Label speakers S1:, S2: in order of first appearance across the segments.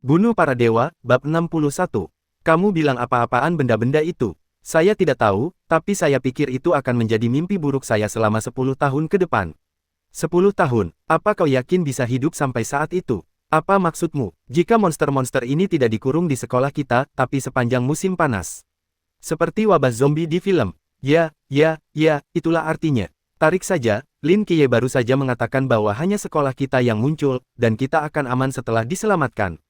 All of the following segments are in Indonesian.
S1: Bunuh para dewa, bab 61. Kamu bilang apa-apaan benda-benda itu? Saya tidak tahu, tapi saya pikir itu akan menjadi mimpi buruk saya selama 10 tahun ke depan. 10 tahun, apa kau yakin bisa hidup sampai saat itu? Apa maksudmu, jika monster-monster ini tidak dikurung di sekolah kita, tapi sepanjang musim panas? Seperti wabah zombie di film. Ya, itulah artinya. Tarik saja, Lin Qiye baru saja mengatakan bahwa hanya sekolah kita yang muncul, dan kita akan aman setelah diselamatkan.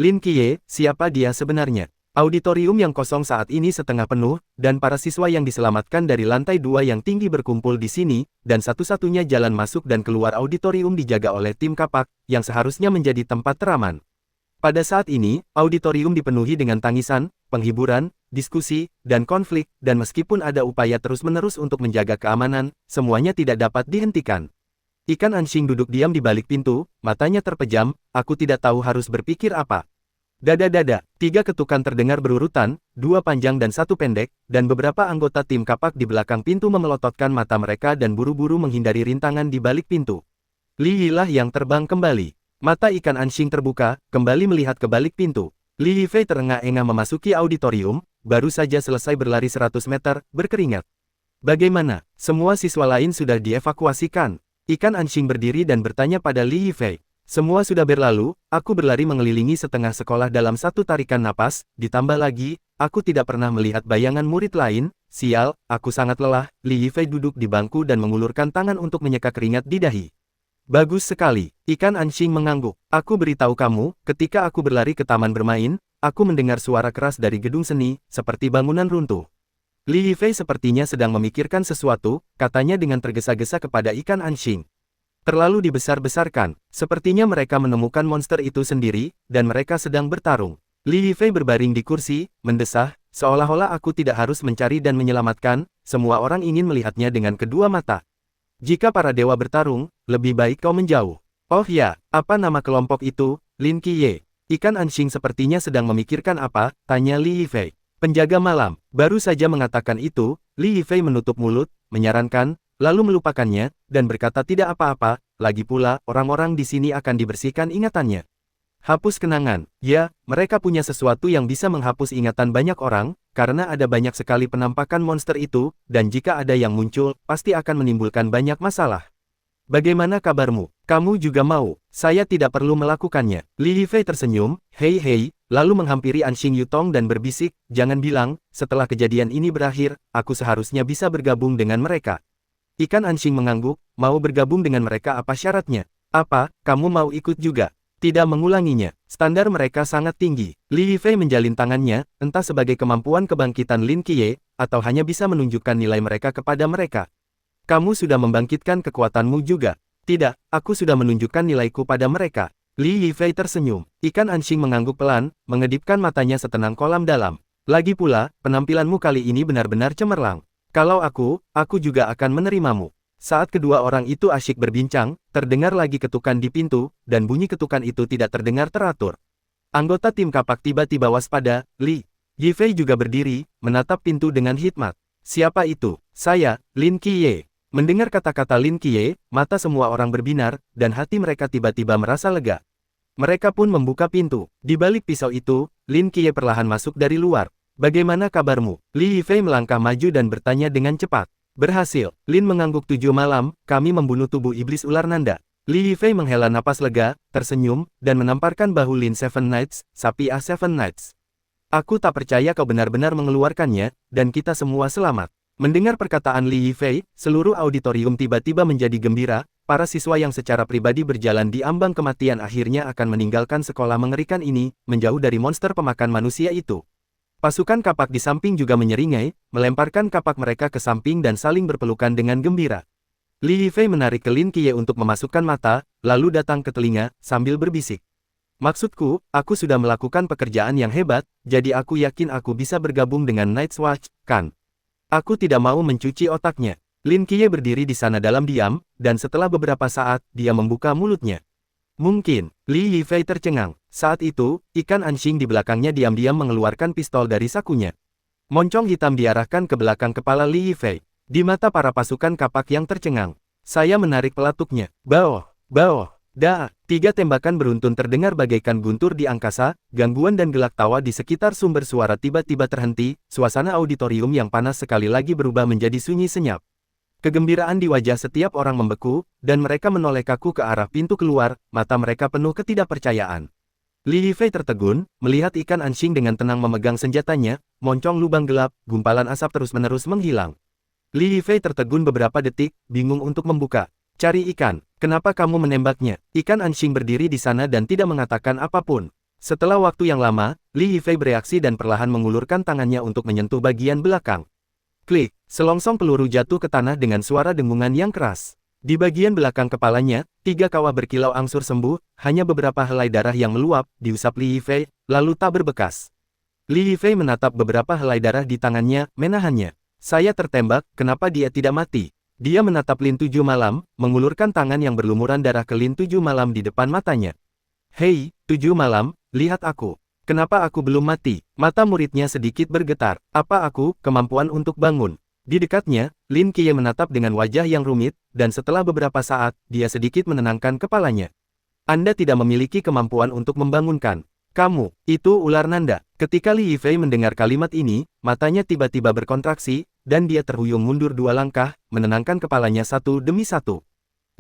S1: Lin Qiye, siapa dia sebenarnya? Auditorium yang kosong saat ini setengah penuh, dan para siswa yang diselamatkan dari lantai 2 yang tinggi berkumpul di sini, dan satu-satunya jalan masuk dan keluar auditorium dijaga oleh tim kapak, yang seharusnya menjadi tempat teraman. Pada saat ini, auditorium dipenuhi dengan tangisan, penghiburan, diskusi, dan konflik, dan meskipun ada upaya terus-menerus untuk menjaga keamanan, semuanya tidak dapat dihentikan. Ikan Anxing duduk diam di balik pintu, matanya terpejam, aku tidak tahu harus berpikir apa. Dada-dada, 3 ketukan terdengar berurutan, 2 panjang dan 1 pendek, dan beberapa anggota tim kapak di belakang pintu memelototkan mata mereka dan buru-buru menghindari rintangan di balik pintu. Li Yilah yang terbang kembali. Mata ikan Anxing terbuka, kembali melihat ke balik pintu. Li Yifei terengah-engah memasuki auditorium, baru saja selesai berlari 100 meter, berkeringat. Bagaimana? Semua siswa lain sudah dievakuasikan. Ikan Anxing berdiri dan bertanya pada Li Yifei. Semua sudah berlalu, aku berlari mengelilingi setengah sekolah dalam satu tarikan napas, ditambah lagi, aku tidak pernah melihat bayangan murid lain, sial, aku sangat lelah. Li Yifei duduk di bangku dan mengulurkan tangan untuk menyeka keringat di dahi. Bagus sekali, ikan Anxing mengangguk. Aku beritahu kamu, ketika aku berlari ke taman bermain, aku mendengar suara keras dari gedung seni, seperti bangunan runtuh. Li Yifei sepertinya sedang memikirkan sesuatu, katanya dengan tergesa-gesa kepada ikan Anxing. Terlalu dibesar-besarkan, sepertinya mereka menemukan monster itu sendiri, dan mereka sedang bertarung. Li Yifei berbaring di kursi, mendesah, seolah-olah aku tidak harus mencari dan menyelamatkan, semua orang ingin melihatnya dengan kedua mata. Jika para dewa bertarung, lebih baik kau menjauh. Oh ya, apa nama kelompok itu? Lin Qiye. Ikan Anxing sepertinya sedang memikirkan apa, tanya Li Yifei. Penjaga malam, baru saja mengatakan itu, Li Yifei menutup mulut, menyarankan, lalu melupakannya, dan berkata tidak apa-apa, lagi pula, orang-orang di sini akan dibersihkan ingatannya. Hapus kenangan, ya, mereka punya sesuatu yang bisa menghapus ingatan banyak orang, karena ada banyak sekali penampakan monster itu, dan jika ada yang muncul, pasti akan menimbulkan banyak masalah. Bagaimana kabarmu? Kamu juga mau? Saya tidak perlu melakukannya. Li Yifei tersenyum, hei, lalu menghampiri Anxing Yutong dan berbisik, jangan bilang, setelah kejadian ini berakhir, aku seharusnya bisa bergabung dengan mereka. Ikan Anxing mengangguk, mau bergabung dengan mereka apa syaratnya? Apa, kamu mau ikut juga? Tidak mengulanginya, standar mereka sangat tinggi. Li Yifei menjalin tangannya, entah sebagai kemampuan kebangkitan Lin Qiye, atau hanya bisa menunjukkan nilai mereka kepada mereka. Kamu sudah membangkitkan kekuatanmu juga. Tidak, aku sudah menunjukkan nilaiku pada mereka. Li Yifei tersenyum. Ikan Anxing mengangguk pelan, mengedipkan matanya setenang kolam dalam. Lagi pula, penampilanmu kali ini benar-benar cemerlang. Kalau aku juga akan menerimamu. Saat kedua orang itu asyik berbincang, terdengar lagi ketukan di pintu, dan bunyi ketukan itu tidak terdengar teratur. Anggota tim kapak tiba-tiba waspada, Li Yifei juga berdiri, menatap pintu dengan hikmat. Siapa itu? Saya, Lin Qiye. Mendengar kata-kata Lin Qiye, mata semua orang berbinar, dan hati mereka tiba-tiba merasa lega. Mereka pun membuka pintu. Di balik pisau itu, Lin Qiye perlahan masuk dari luar. Bagaimana kabarmu? Li Yifei melangkah maju dan bertanya dengan cepat. Berhasil. Lin mengangguk 7 malam, kami membunuh tubuh iblis ular nanda. Li Yifei menghela napas lega, tersenyum, dan menamparkan bahu Lin Seven Knights, sapi A Seven Knights. Aku tak percaya kau benar-benar mengeluarkannya, dan kita semua selamat. Mendengar perkataan Li Yifei, seluruh auditorium tiba-tiba menjadi gembira, para siswa yang secara pribadi berjalan di ambang kematian akhirnya akan meninggalkan sekolah mengerikan ini, menjauh dari monster pemakan manusia itu. Pasukan kapak di samping juga menyeringai, melemparkan kapak mereka ke samping dan saling berpelukan dengan gembira. Li Yifei menarik ke Lin Qiye untuk memasukkan mata, lalu datang ke telinga, sambil berbisik. Maksudku, aku sudah melakukan pekerjaan yang hebat, jadi aku yakin aku bisa bergabung dengan Night's Watch, kan? Aku tidak mau mencuci otaknya. Lin Qiye berdiri di sana dalam diam, dan setelah beberapa saat, dia membuka mulutnya. Mungkin, Li Yifei tercengang. Saat itu, ikan Anxing di belakangnya diam-diam mengeluarkan pistol dari sakunya. Moncong hitam diarahkan ke belakang kepala Li Yifei. Di mata para pasukan kapak yang tercengang. Saya menarik pelatuknya. Baoh, 3 tembakan beruntun terdengar bagaikan guntur di angkasa, gangguan dan gelak tawa di sekitar sumber suara tiba-tiba terhenti, suasana auditorium yang panas sekali lagi berubah menjadi sunyi senyap. Kegembiraan di wajah setiap orang membeku, dan mereka menoleh kaku ke arah pintu keluar, mata mereka penuh ketidakpercayaan. Li Yifei tertegun, melihat ikan anjing dengan tenang memegang senjatanya, moncong lubang gelap, gumpalan asap terus-menerus menghilang. Li Yifei tertegun beberapa detik, bingung untuk membuka. Cari ikan, kenapa kamu menembaknya? Ikan anjing berdiri di sana dan tidak mengatakan apapun. Setelah waktu yang lama, Li Yifei bereaksi dan perlahan mengulurkan tangannya untuk menyentuh bagian belakang. Klik, selongsong peluru jatuh ke tanah dengan suara dengungan yang keras. Di bagian belakang kepalanya, 3 kawah berkilau angsur sembuh, hanya beberapa helai darah yang meluap, diusap Li Yifei, lalu tak berbekas. Li Yifei menatap beberapa helai darah di tangannya, menahannya. Saya tertembak, kenapa dia tidak mati? Dia menatap Lin 7 Malam, mengulurkan tangan yang berlumuran darah ke Lin 7 Malam di depan matanya. Hei, 7 Malam, lihat aku. Kenapa aku belum mati? Mata muridnya sedikit bergetar. Apa aku, kemampuan untuk bangun? Di dekatnya, Lin Qiye menatap dengan wajah yang rumit, dan setelah beberapa saat, dia sedikit menenangkan kepalanya. Anda tidak memiliki kemampuan untuk membangunkan. Kamu, itu ular nanda. Ketika Li Yifei mendengar kalimat ini, matanya tiba-tiba berkontraksi, dan dia terhuyung mundur 2 langkah, menenangkan kepalanya satu demi satu.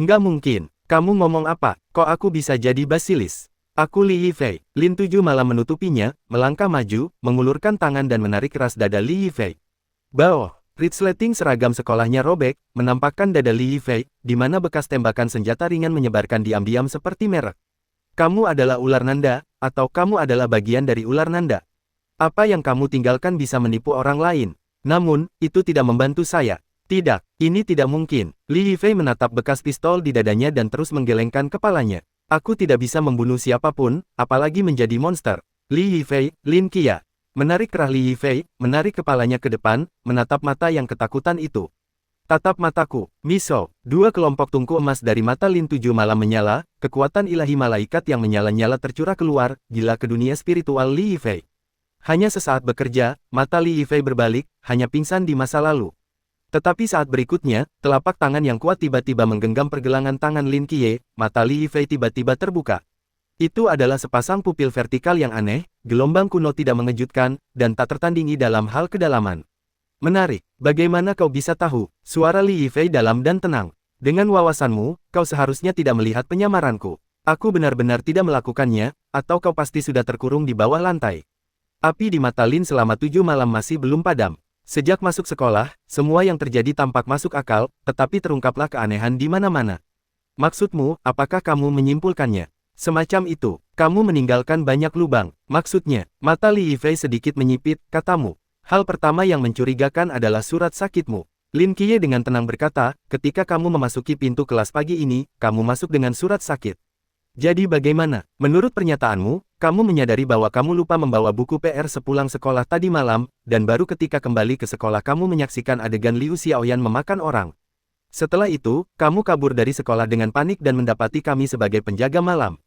S1: Nggak mungkin. Kamu ngomong apa? Kok aku bisa jadi basilis? Aku Li Yifei. Lin 7 Malam menutupinya, melangkah maju, mengulurkan tangan dan menarik keras dada Li Yifei. Bawah, resleting seragam sekolahnya robek, menampakkan dada Li Yifei, di mana bekas tembakan senjata ringan menyebarkan diam-diam seperti merek. Kamu adalah ular nanda, atau kamu adalah bagian dari ular nanda? Apa yang kamu tinggalkan bisa menipu orang lain. Namun, itu tidak membantu saya. Tidak, ini tidak mungkin. Li Yifei menatap bekas pistol di dadanya dan terus menggelengkan kepalanya. Aku tidak bisa membunuh siapapun, apalagi menjadi monster. Li Yifei, Lin Qiye. Menarik kerah Li Yifei, menarik kepalanya ke depan, menatap mata yang ketakutan itu. Tatap mataku, Miso. 2 kelompok tungku emas dari mata Lin 7 Malam menyala, kekuatan ilahi malaikat yang menyala-nyala tercurah keluar, gila ke dunia spiritual Li Yifei. Hanya sesaat bekerja, mata Li Yifei berbalik, hanya pingsan di masa lalu. Tetapi saat berikutnya, telapak tangan yang kuat tiba-tiba menggenggam pergelangan tangan Lin Qiye, mata Li Yifei tiba-tiba terbuka. Itu adalah sepasang pupil vertikal yang aneh, gelombang kuno tidak mengejutkan, dan tak tertandingi dalam hal kedalaman. Menarik, bagaimana kau bisa tahu? Suara Li Yifei dalam dan tenang. Dengan wawasanmu, kau seharusnya tidak melihat penyamaranku. Aku benar-benar tidak melakukannya, atau kau pasti sudah terkurung di bawah lantai. Api di mata Lin selama 7 malam masih belum padam. Sejak masuk sekolah, semua yang terjadi tampak masuk akal, tetapi terungkaplah keanehan di mana-mana. Maksudmu, apakah kamu menyimpulkannya? Semacam itu, kamu meninggalkan banyak lubang. Maksudnya, mata Li Yifei sedikit menyipit, katamu. Hal pertama yang mencurigakan adalah surat sakitmu. Lin Qiye dengan tenang berkata, ketika kamu memasuki pintu kelas pagi ini, kamu masuk dengan surat sakit. Jadi bagaimana? Menurut pernyataanmu, kamu menyadari bahwa kamu lupa membawa buku PR sepulang sekolah tadi malam, dan baru ketika kembali ke sekolah kamu menyaksikan adegan Liu Xiaoyan memakan orang. Setelah itu, kamu kabur dari sekolah dengan panik dan mendapati kami sebagai penjaga malam.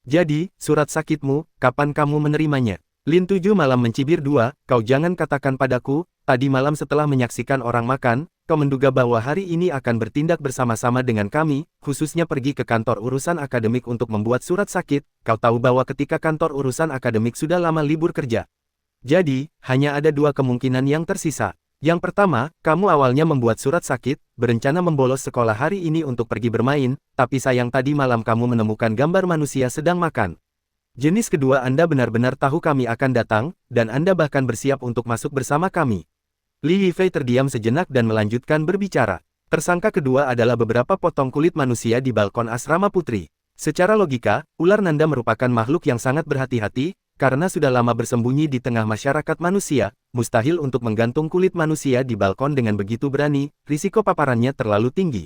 S1: Jadi, surat sakitmu, kapan kamu menerimanya? Lin 7 Malam mencibir 2, kau jangan katakan padaku, tadi malam setelah menyaksikan orang makan, kau menduga bahwa hari ini akan bertindak bersama-sama dengan kami, khususnya pergi ke kantor urusan akademik untuk membuat surat sakit, kau tahu bahwa ketika kantor urusan akademik sudah lama libur kerja. Jadi, hanya ada 2 kemungkinan yang tersisa. Yang pertama, kamu awalnya membuat surat sakit, berencana membolos sekolah hari ini untuk pergi bermain, tapi sayang tadi malam kamu menemukan gambar manusia sedang makan. Jenis kedua Anda benar-benar tahu kami akan datang, dan Anda bahkan bersiap untuk masuk bersama kami. Li Yifei terdiam sejenak dan melanjutkan berbicara. Tersangka kedua adalah beberapa potong kulit manusia di balkon asrama putri. Secara logika, ular nanda merupakan makhluk yang sangat berhati-hati, karena sudah lama bersembunyi di tengah masyarakat manusia, mustahil untuk menggantung kulit manusia di balkon dengan begitu berani, risiko paparannya terlalu tinggi.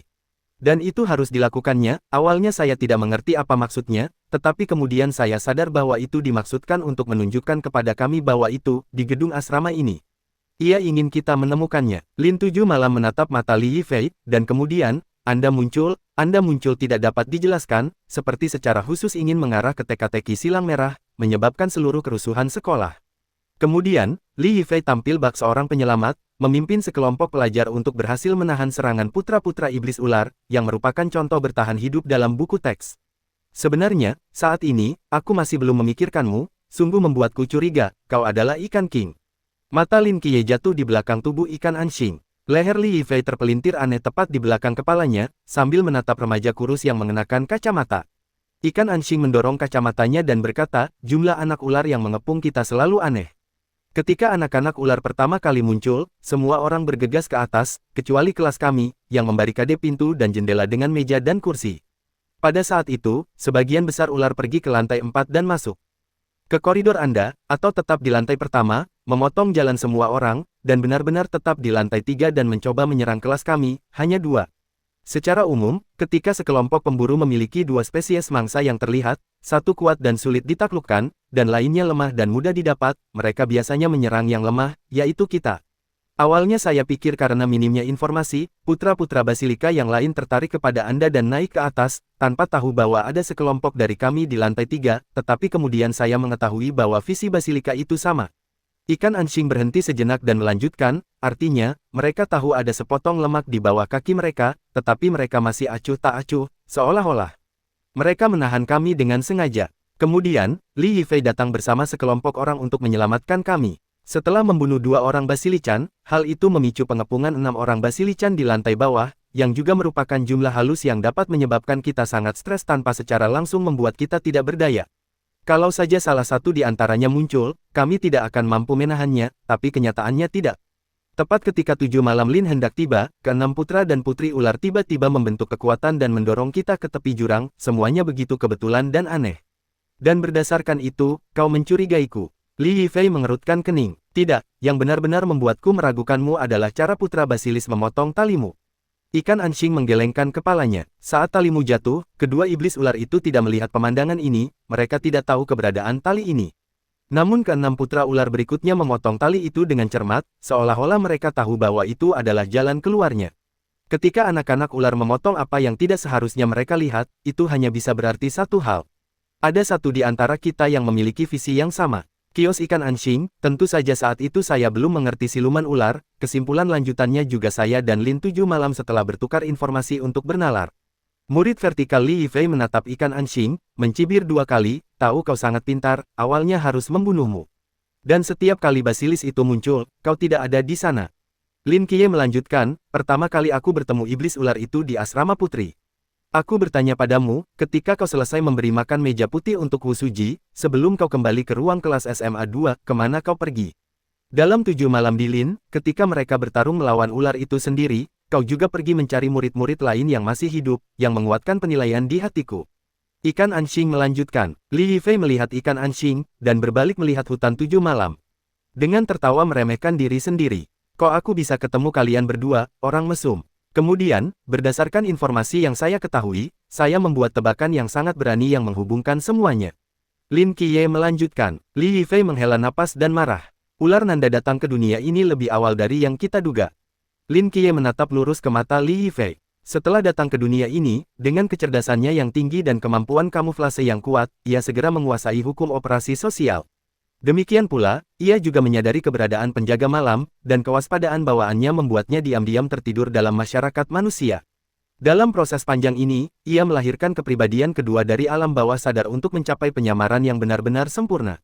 S1: Dan itu harus dilakukannya, awalnya saya tidak mengerti apa maksudnya, tetapi kemudian saya sadar bahwa itu dimaksudkan untuk menunjukkan kepada kami bahwa itu, di gedung asrama ini. Ia ingin kita menemukannya. Lin 7 Malam menatap mata Li Yifei, dan kemudian, Anda muncul tidak dapat dijelaskan, seperti secara khusus ingin mengarah ke teka-teki silang merah, menyebabkan seluruh kerusuhan sekolah. Kemudian, Li Yifei tampil bak seorang penyelamat, memimpin sekelompok pelajar untuk berhasil menahan serangan putra-putra iblis ular, yang merupakan contoh bertahan hidup dalam buku teks. Sebenarnya, saat ini, aku masih belum memikirkanmu, sungguh membuatku curiga, kau adalah ikan king. Mata Lin Qiye jatuh di belakang tubuh ikan Anxing. Leher Li Yifei terpelintir aneh tepat di belakang kepalanya, sambil menatap remaja kurus yang mengenakan kacamata. Ikan Anxing mendorong kacamatanya dan berkata, jumlah anak ular yang mengepung kita selalu aneh. Ketika anak-anak ular pertama kali muncul, semua orang bergegas ke atas, kecuali kelas kami, yang membarikade pintu dan jendela dengan meja dan kursi. Pada saat itu, sebagian besar ular pergi ke lantai 4 dan masuk ke koridor Anda, atau tetap di lantai pertama, memotong jalan semua orang, dan benar-benar tetap di lantai 3 dan mencoba menyerang kelas kami, hanya 2. Secara umum, ketika sekelompok pemburu memiliki 2 spesies mangsa yang terlihat, satu kuat dan sulit ditaklukkan, dan lainnya lemah dan mudah didapat, mereka biasanya menyerang yang lemah, yaitu kita. Awalnya saya pikir karena minimnya informasi, putra-putra Basilika yang lain tertarik kepada Anda dan naik ke atas, tanpa tahu bahwa ada sekelompok dari kami di lantai 3, tetapi kemudian saya mengetahui bahwa visi Basilika itu sama. Ikan Anxing berhenti sejenak dan melanjutkan, artinya, mereka tahu ada sepotong lemak di bawah kaki mereka, tetapi mereka masih acuh tak acuh, seolah-olah mereka menahan kami dengan sengaja. Kemudian, Li Yifei datang bersama sekelompok orang untuk menyelamatkan kami. Setelah membunuh 2 orang Basilican, hal itu memicu pengepungan 6 orang Basilican di lantai bawah, yang juga merupakan jumlah halus yang dapat menyebabkan kita sangat stres tanpa secara langsung membuat kita tidak berdaya. Kalau saja salah satu di antaranya muncul, kami tidak akan mampu menahannya, tapi kenyataannya tidak. Tepat ketika 7 malam Lin hendak tiba, ke-6 putra dan putri ular tiba-tiba membentuk kekuatan dan mendorong kita ke tepi jurang, semuanya begitu kebetulan dan aneh. Dan berdasarkan itu, kau mencurigaiku. Li Yifei mengerutkan kening. Tidak, yang benar-benar membuatku meragukanmu adalah cara putra Basilis memotong talimu. Ikan Anxing menggelengkan kepalanya. Saat talimu jatuh, kedua iblis ular itu tidak melihat pemandangan ini, mereka tidak tahu keberadaan tali ini. Namun ke-6 putra ular berikutnya memotong tali itu dengan cermat, seolah-olah mereka tahu bahwa itu adalah jalan keluarnya. Ketika anak-anak ular memotong apa yang tidak seharusnya mereka lihat, itu hanya bisa berarti satu hal. Ada satu di antara kita yang memiliki visi yang sama. Kios ikan Anxing, tentu saja saat itu saya belum mengerti siluman ular, kesimpulan lanjutannya juga saya dan Lin 7 malam setelah bertukar informasi untuk bernalar. Murid vertikal Li Yifei menatap ikan Anxing, mencibir 2 kali, tahu kau sangat pintar, awalnya harus membunuhmu. Dan setiap kali Basilis itu muncul, kau tidak ada di sana. Lin Qiye melanjutkan, pertama kali aku bertemu iblis ular itu di asrama putri. Aku bertanya padamu, ketika kau selesai memberi makan meja putih untuk Wu Suji, sebelum kau kembali ke ruang kelas SMA 2, kemana kau pergi? Dalam 7 malam di Lin, ketika mereka bertarung melawan ular itu sendiri, kau juga pergi mencari murid-murid lain yang masih hidup, yang menguatkan penilaian di hatiku. Ikan Anxing melanjutkan. Li Yifei melihat ikan Anxing, dan berbalik melihat hutan 7 malam. Dengan tertawa meremehkan diri sendiri. Kok aku bisa ketemu kalian berdua, orang mesum? Kemudian, berdasarkan informasi yang saya ketahui, saya membuat tebakan yang sangat berani yang menghubungkan semuanya. Lin Qiye melanjutkan. Li Yifei menghela napas dan marah. Ular Nanda datang ke dunia ini lebih awal dari yang kita duga. Lin Qiye menatap lurus ke mata Li Yifei. Setelah datang ke dunia ini, dengan kecerdasannya yang tinggi dan kemampuan kamuflase yang kuat, ia segera menguasai hukum operasi sosial. Demikian pula, ia juga menyadari keberadaan penjaga malam, dan kewaspadaan bawaannya membuatnya diam-diam tertidur dalam masyarakat manusia. Dalam proses panjang ini, ia melahirkan kepribadian kedua dari alam bawah sadar untuk mencapai penyamaran yang benar-benar sempurna.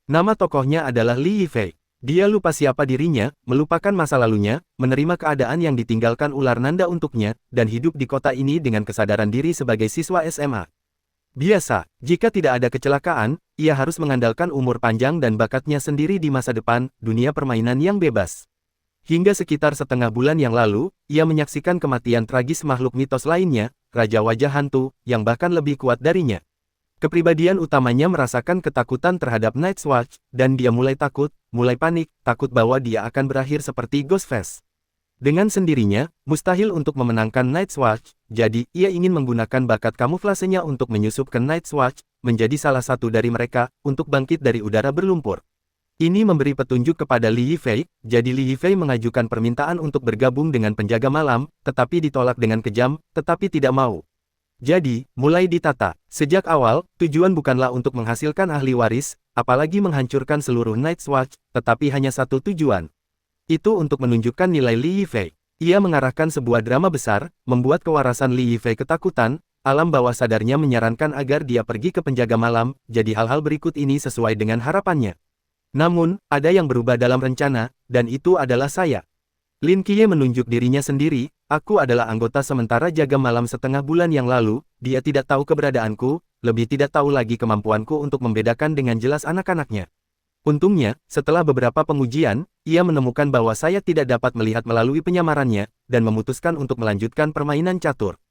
S1: Nama tokohnya adalah Li Yifei. Dia lupa siapa dirinya, melupakan masa lalunya, menerima keadaan yang ditinggalkan ular Nanda untuknya, dan hidup di kota ini dengan kesadaran diri sebagai siswa SMA. Biasa, jika tidak ada kecelakaan, ia harus mengandalkan umur panjang dan bakatnya sendiri di masa depan, dunia permainan yang bebas. Hingga sekitar setengah bulan yang lalu, ia menyaksikan kematian tragis makhluk mitos lainnya, Raja Wajah Hantu, yang bahkan lebih kuat darinya. Kepribadian utamanya merasakan ketakutan terhadap Night's Watch, dan dia mulai takut, mulai panik, takut bahwa dia akan berakhir seperti Ghostface. Dengan sendirinya, mustahil untuk memenangkan Night's Watch, jadi ia ingin menggunakan bakat kamuflasenya untuk menyusup ke Night's Watch, menjadi salah satu dari mereka, untuk bangkit dari udara berlumpur. Ini memberi petunjuk kepada Li Yifei, jadi Li Yifei mengajukan permintaan untuk bergabung dengan penjaga malam, tetapi ditolak dengan kejam, tetapi tidak mau. Jadi, mulai ditata. Sejak awal, tujuan bukanlah untuk menghasilkan ahli waris, apalagi menghancurkan seluruh Night's Watch, tetapi hanya satu tujuan. Itu untuk menunjukkan nilai Li Yifei. Ia mengarahkan sebuah drama besar, membuat kewarasan Li Yifei ketakutan, alam bawah sadarnya menyarankan agar dia pergi ke penjaga malam, jadi hal-hal berikut ini sesuai dengan harapannya. Namun, ada yang berubah dalam rencana, dan itu adalah saya. Lin Qiye menunjuk dirinya sendiri, aku adalah anggota sementara jaga malam setengah bulan yang lalu, dia tidak tahu keberadaanku, lebih tidak tahu lagi kemampuanku untuk membedakan dengan jelas anak-anaknya. Untungnya, setelah beberapa pengujian, ia menemukan bahwa saya tidak dapat melihat melalui penyamarannya, dan memutuskan untuk melanjutkan permainan catur.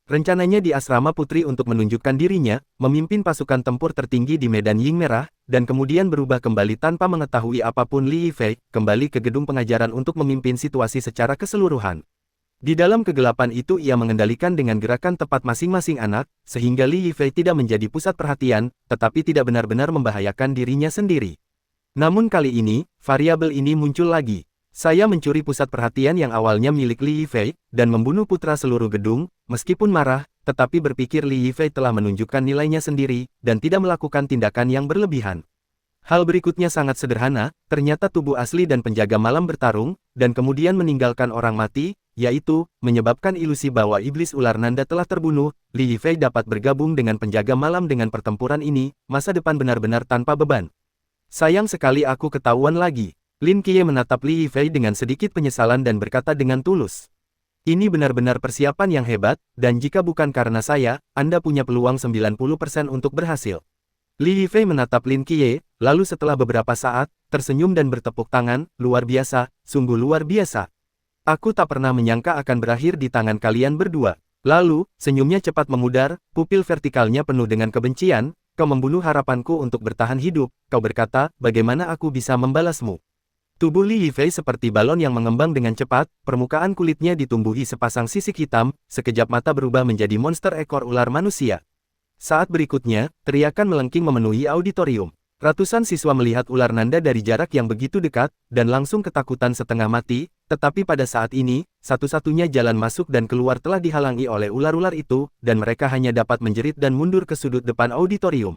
S1: Rencananya di asrama putri untuk menunjukkan dirinya, memimpin pasukan tempur tertinggi di medan Ying Merah, dan kemudian berubah kembali tanpa mengetahui apapun Li Yifei, kembali ke gedung pengajaran untuk memimpin situasi secara keseluruhan. Di dalam kegelapan itu ia mengendalikan dengan gerakan tepat masing-masing anak, sehingga Li Yifei tidak menjadi pusat perhatian, tetapi tidak benar-benar membahayakan dirinya sendiri. Namun kali ini, variabel ini muncul lagi. Saya mencuri pusat perhatian yang awalnya milik Li Yifei, dan membunuh putra seluruh gedung, meskipun marah, tetapi berpikir Li Yifei telah menunjukkan nilainya sendiri, dan tidak melakukan tindakan yang berlebihan. Hal berikutnya sangat sederhana, ternyata tubuh asli dan penjaga malam bertarung, dan kemudian meninggalkan orang mati, yaitu, menyebabkan ilusi bahwa iblis ular nanda telah terbunuh. Li Yifei dapat bergabung dengan penjaga malam dengan pertempuran ini, masa depan benar-benar tanpa beban. Sayang sekali aku ketahuan lagi. Lin Qiye menatap Li Yifei dengan sedikit penyesalan dan berkata dengan tulus. Ini benar-benar persiapan yang hebat, dan jika bukan karena saya, Anda punya peluang 90% untuk berhasil. Li Yifei menatap Lin Qiye, lalu setelah beberapa saat, tersenyum dan bertepuk tangan, luar biasa, sungguh luar biasa. Aku tak pernah menyangka akan berakhir di tangan kalian berdua. Lalu, senyumnya cepat memudar, pupil vertikalnya penuh dengan kebencian. Kau membunuh harapanku untuk bertahan hidup, kau berkata, bagaimana aku bisa membalasmu? Tubuh Li Yifei seperti balon yang mengembang dengan cepat, permukaan kulitnya ditumbuhi sepasang sisik hitam, sekejap mata berubah menjadi monster ekor ular manusia. Saat berikutnya, teriakan melengking memenuhi auditorium. Ratusan siswa melihat ular nanda dari jarak yang begitu dekat, dan langsung ketakutan setengah mati, tetapi pada saat ini, satu-satunya jalan masuk dan keluar telah dihalangi oleh ular-ular itu, dan mereka hanya dapat menjerit dan mundur ke sudut depan auditorium.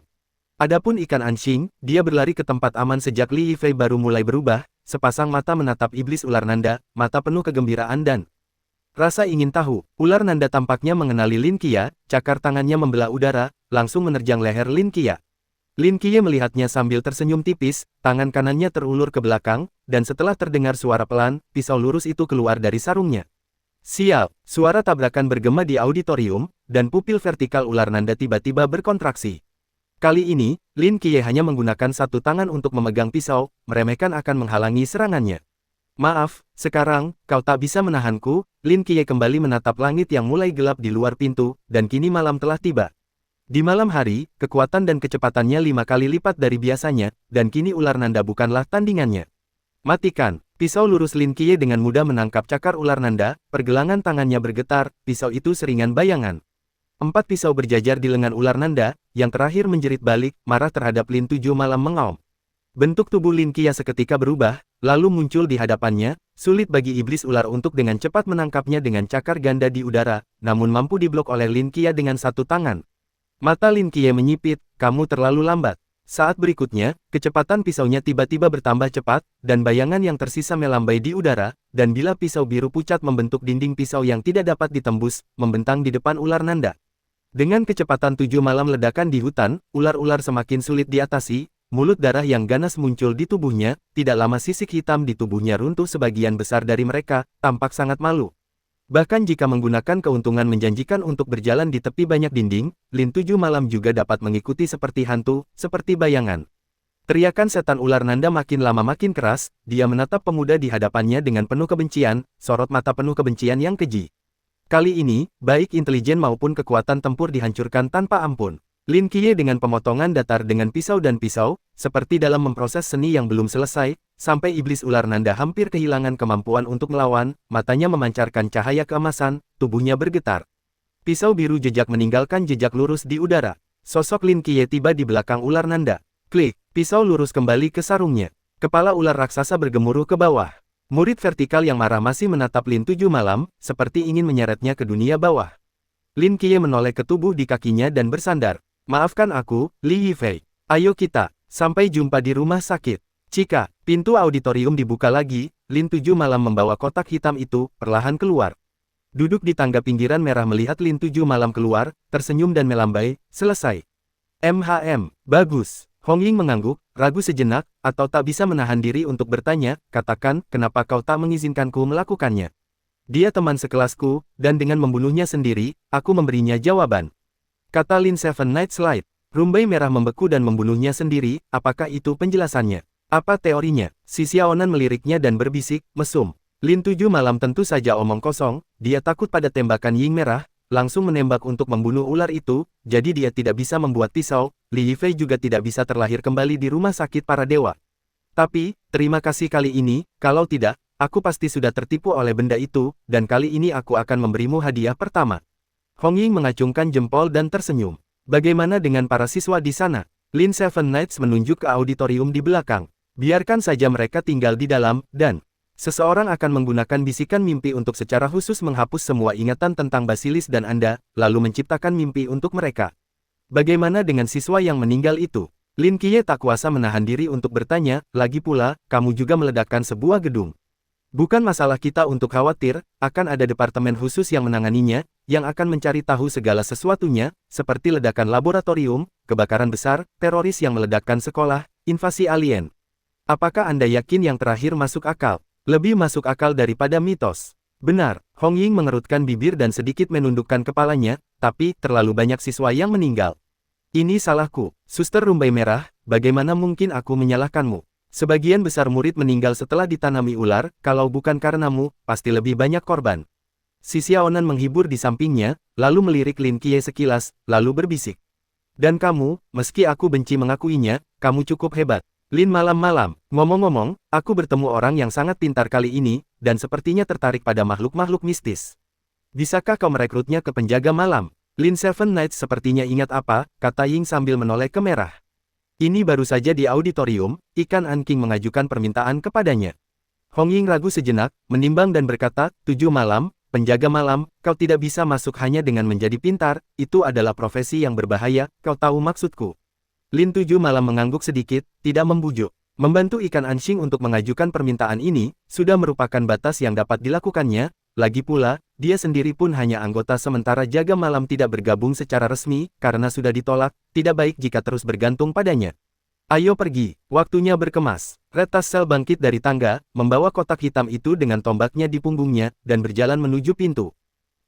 S1: Adapun ikan anjing, dia berlari ke tempat aman sejak Li Yifei baru mulai berubah, sepasang mata menatap iblis ular nanda, mata penuh kegembiraan dan rasa ingin tahu. Ular nanda tampaknya mengenali Lin Qiye, cakar tangannya membelah udara, langsung menerjang leher Lin Qiye. Lin Qiye melihatnya sambil tersenyum tipis, tangan kanannya terulur ke belakang, dan setelah terdengar suara pelan, pisau lurus itu keluar dari sarungnya. Sial, suara tabrakan bergema di auditorium, dan pupil vertikal ular nanda tiba-tiba berkontraksi. Kali ini, Lin Qiye hanya menggunakan satu tangan untuk memegang pisau, meremehkan akan menghalangi serangannya. Maaf, sekarang, kau tak bisa menahanku. Lin Qiye kembali menatap langit yang mulai gelap di luar pintu, dan kini malam telah tiba. Di malam hari, kekuatan dan kecepatannya 5 kali lipat dari biasanya, dan kini ular nanda bukanlah tandingannya. Matikan! Pisau lurus Lin Qiye dengan mudah menangkap cakar ular nanda, pergelangan tangannya bergetar, pisau itu seringan bayangan. 4 pisau berjajar di lengan ular nanda, yang terakhir menjerit balik, marah terhadap Lin Tujuh Malam mengaum. Bentuk tubuh Lin Qiye seketika berubah, lalu muncul di hadapannya, sulit bagi iblis ular untuk dengan cepat menangkapnya dengan cakar ganda di udara, namun mampu diblok oleh Lin Qiye dengan satu tangan. Mata Lin Qiye menyipit, kamu terlalu lambat. Saat berikutnya, kecepatan pisaunya tiba-tiba bertambah cepat, dan bayangan yang tersisa melambai di udara, dan bila pisau biru pucat membentuk dinding pisau yang tidak dapat ditembus, membentang di depan ular nanda. Dengan kecepatan 7 malam ledakan di hutan, ular-ular semakin sulit diatasi, mulut darah yang ganas muncul di tubuhnya, tidak lama sisik hitam di tubuhnya runtuh sebagian besar dari mereka, tampak sangat malu. Bahkan jika menggunakan keuntungan menjanjikan untuk berjalan di tepi banyak dinding, Lin Tujuh Malam juga dapat mengikuti seperti hantu, seperti bayangan. Teriakan setan ular nanda makin lama makin keras, dia menatap pemuda di hadapannya dengan penuh kebencian, sorot mata penuh kebencian yang keji. Kali ini, baik intelijen maupun kekuatan tempur dihancurkan tanpa ampun. Lin Qiye dengan pemotongan datar dengan pisau dan pisau, seperti dalam memproses seni yang belum selesai, sampai iblis ular nanda hampir kehilangan kemampuan untuk melawan, matanya memancarkan cahaya keemasan, tubuhnya bergetar. Pisau biru jejak meninggalkan jejak lurus di udara. Sosok Lin Qiye tiba di belakang ular nanda. Klik, pisau lurus kembali ke sarungnya. Kepala ular raksasa bergemuruh ke bawah. Murid vertikal yang marah masih menatap Lin Tujuh Malam, seperti ingin menyeretnya ke dunia bawah. Lin Qiye menoleh ke tubuh di kakinya dan bersandar. Maafkan aku, Li Yifei. Ayo kita, sampai jumpa di rumah sakit. Cika, pintu auditorium dibuka lagi, Lin Tujuh Malam membawa kotak hitam itu, perlahan keluar. Duduk di tangga pinggiran merah melihat Lin 7 Malam keluar, tersenyum dan melambai, selesai. Bagus. Hong Ying mengangguk, ragu sejenak, atau tak bisa menahan diri untuk bertanya, katakan, kenapa kau tak mengizinkanku melakukannya? Dia teman sekelasku, dan dengan membunuhnya sendiri, aku memberinya jawaban. Kata Lin Seven Nights Light. Rumbai merah membeku dan membunuhnya sendiri, apakah itu penjelasannya? Apa teorinya? Si Xiaonan meliriknya dan berbisik, mesum. Lin 7 Malam tentu saja omong kosong, dia takut pada tembakan Ying merah, langsung menembak untuk membunuh ular itu, jadi dia tidak bisa membuat pisau, Li Yifei juga tidak bisa terlahir kembali di rumah sakit para dewa. Tapi, terima kasih kali ini, kalau tidak, aku pasti sudah tertipu oleh benda itu, dan kali ini aku akan memberimu hadiah pertama. Hong Ying mengacungkan jempol dan tersenyum. Bagaimana dengan para siswa di sana? Lin Seven Nights menunjuk ke auditorium di belakang. Biarkan saja mereka tinggal di dalam, dan seseorang akan menggunakan bisikan mimpi untuk secara khusus menghapus semua ingatan tentang Basilis dan Anda, lalu menciptakan mimpi untuk mereka. Bagaimana dengan siswa yang meninggal itu? Lin Qiye tak kuasa menahan diri untuk bertanya, lagi pula, kamu juga meledakkan sebuah gedung. Bukan masalah kita untuk khawatir, akan ada departemen khusus yang menanganinya, yang akan mencari tahu segala sesuatunya, seperti ledakan laboratorium, kebakaran besar, teroris yang meledakkan sekolah, invasi alien. Apakah Anda yakin yang terakhir masuk akal? Lebih masuk akal daripada mitos. Benar, Hong Ying mengerutkan bibir dan sedikit menundukkan kepalanya, tapi terlalu banyak siswa yang meninggal. Ini salahku, Suster Rumbai Merah, bagaimana mungkin aku menyalahkanmu? Sebagian besar murid meninggal setelah ditanami ular, kalau bukan karenamu, pasti lebih banyak korban. Si Xiaonan menghibur di sampingnya, lalu melirik Lin Qiye sekilas, lalu berbisik. Dan kamu, meski aku benci mengakuinya, kamu cukup hebat. Lin Malam-Malam, ngomong-ngomong, aku bertemu orang yang sangat pintar kali ini, dan sepertinya tertarik pada makhluk-makhluk mistis. Bisakah kau merekrutnya ke penjaga malam? Lin Seven Nights sepertinya ingat apa, kata Ying sambil menoleh ke merah. Ini baru saja di auditorium, Ikan Anking mengajukan permintaan kepadanya. Hong Ying ragu sejenak, menimbang dan berkata, 7 Malam, penjaga malam, kau tidak bisa masuk hanya dengan menjadi pintar, itu adalah profesi yang berbahaya, kau tahu maksudku. Lin 7 Malam mengangguk sedikit, tidak membujuk. Membantu Ikan Anshing untuk mengajukan permintaan ini, sudah merupakan batas yang dapat dilakukannya, lagi pula, dia sendiri pun hanya anggota sementara jaga malam tidak bergabung secara resmi, karena sudah ditolak, tidak baik jika terus bergantung padanya. Ayo pergi, waktunya berkemas. Red Tassel bangkit dari tangga, membawa kotak hitam itu dengan tombaknya di punggungnya, dan berjalan menuju pintu.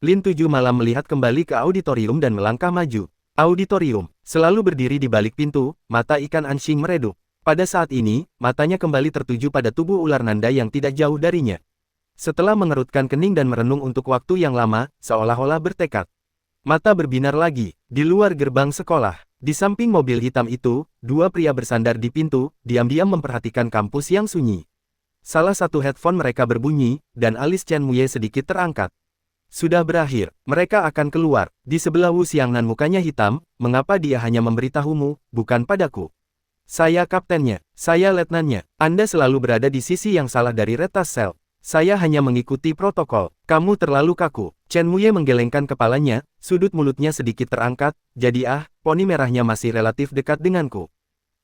S1: Lin 7 Malam melihat kembali ke auditorium dan melangkah maju. Auditorium, selalu berdiri di balik pintu, mata Ikan Anshing meredup. Pada saat ini, matanya kembali tertuju pada tubuh ular nanda yang tidak jauh darinya. Setelah mengerutkan kening dan merenung untuk waktu yang lama, seolah-olah bertekad. Mata berbinar lagi, di luar gerbang sekolah. Di samping mobil hitam itu, dua pria bersandar di pintu, diam-diam memperhatikan kampus yang sunyi. Salah satu headphone mereka berbunyi, dan alis Chen Muye sedikit terangkat. Sudah berakhir, mereka akan keluar. Di sebelah Wu Xiangnan mukanya hitam, mengapa dia hanya memberitahumu, bukan padaku? Saya kaptennya, saya letnannya, Anda selalu berada di sisi yang salah dari Red Tassel. Saya hanya mengikuti protokol. Kamu terlalu kaku. Chen Muye menggelengkan kepalanya, sudut mulutnya sedikit terangkat, jadi poni merahnya masih relatif dekat denganku.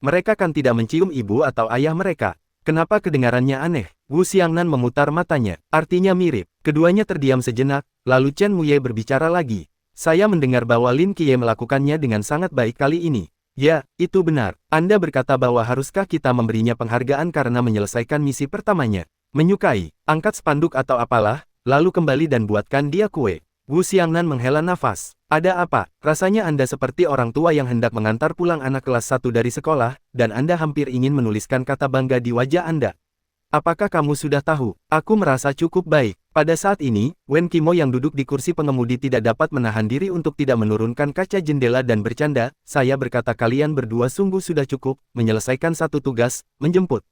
S1: Mereka kan tidak mencium ibu atau ayah mereka. Kenapa kedengarannya aneh? Wu Xiangnan memutar matanya, artinya mirip. Keduanya terdiam sejenak, lalu Chen Muye berbicara lagi. Saya mendengar bahwa Lin Qiye melakukannya dengan sangat baik kali ini. Ya, itu benar. Anda berkata bahwa haruskah kita memberinya penghargaan karena menyelesaikan misi pertamanya? Menyukai, angkat spanduk atau apalah, lalu kembali dan buatkan dia kue. Wu Xiangnan menghela nafas. Ada apa? Rasanya Anda seperti orang tua yang hendak mengantar pulang anak kelas 1 dari sekolah, dan Anda hampir ingin menuliskan kata bangga di wajah Anda. Apakah kamu sudah tahu? Aku merasa cukup baik. Pada saat ini, Wen Qimo yang duduk di kursi pengemudi tidak dapat menahan diri untuk tidak menurunkan kaca jendela dan bercanda. Saya berkata kalian berdua sungguh sudah cukup, menyelesaikan satu tugas, menjemput.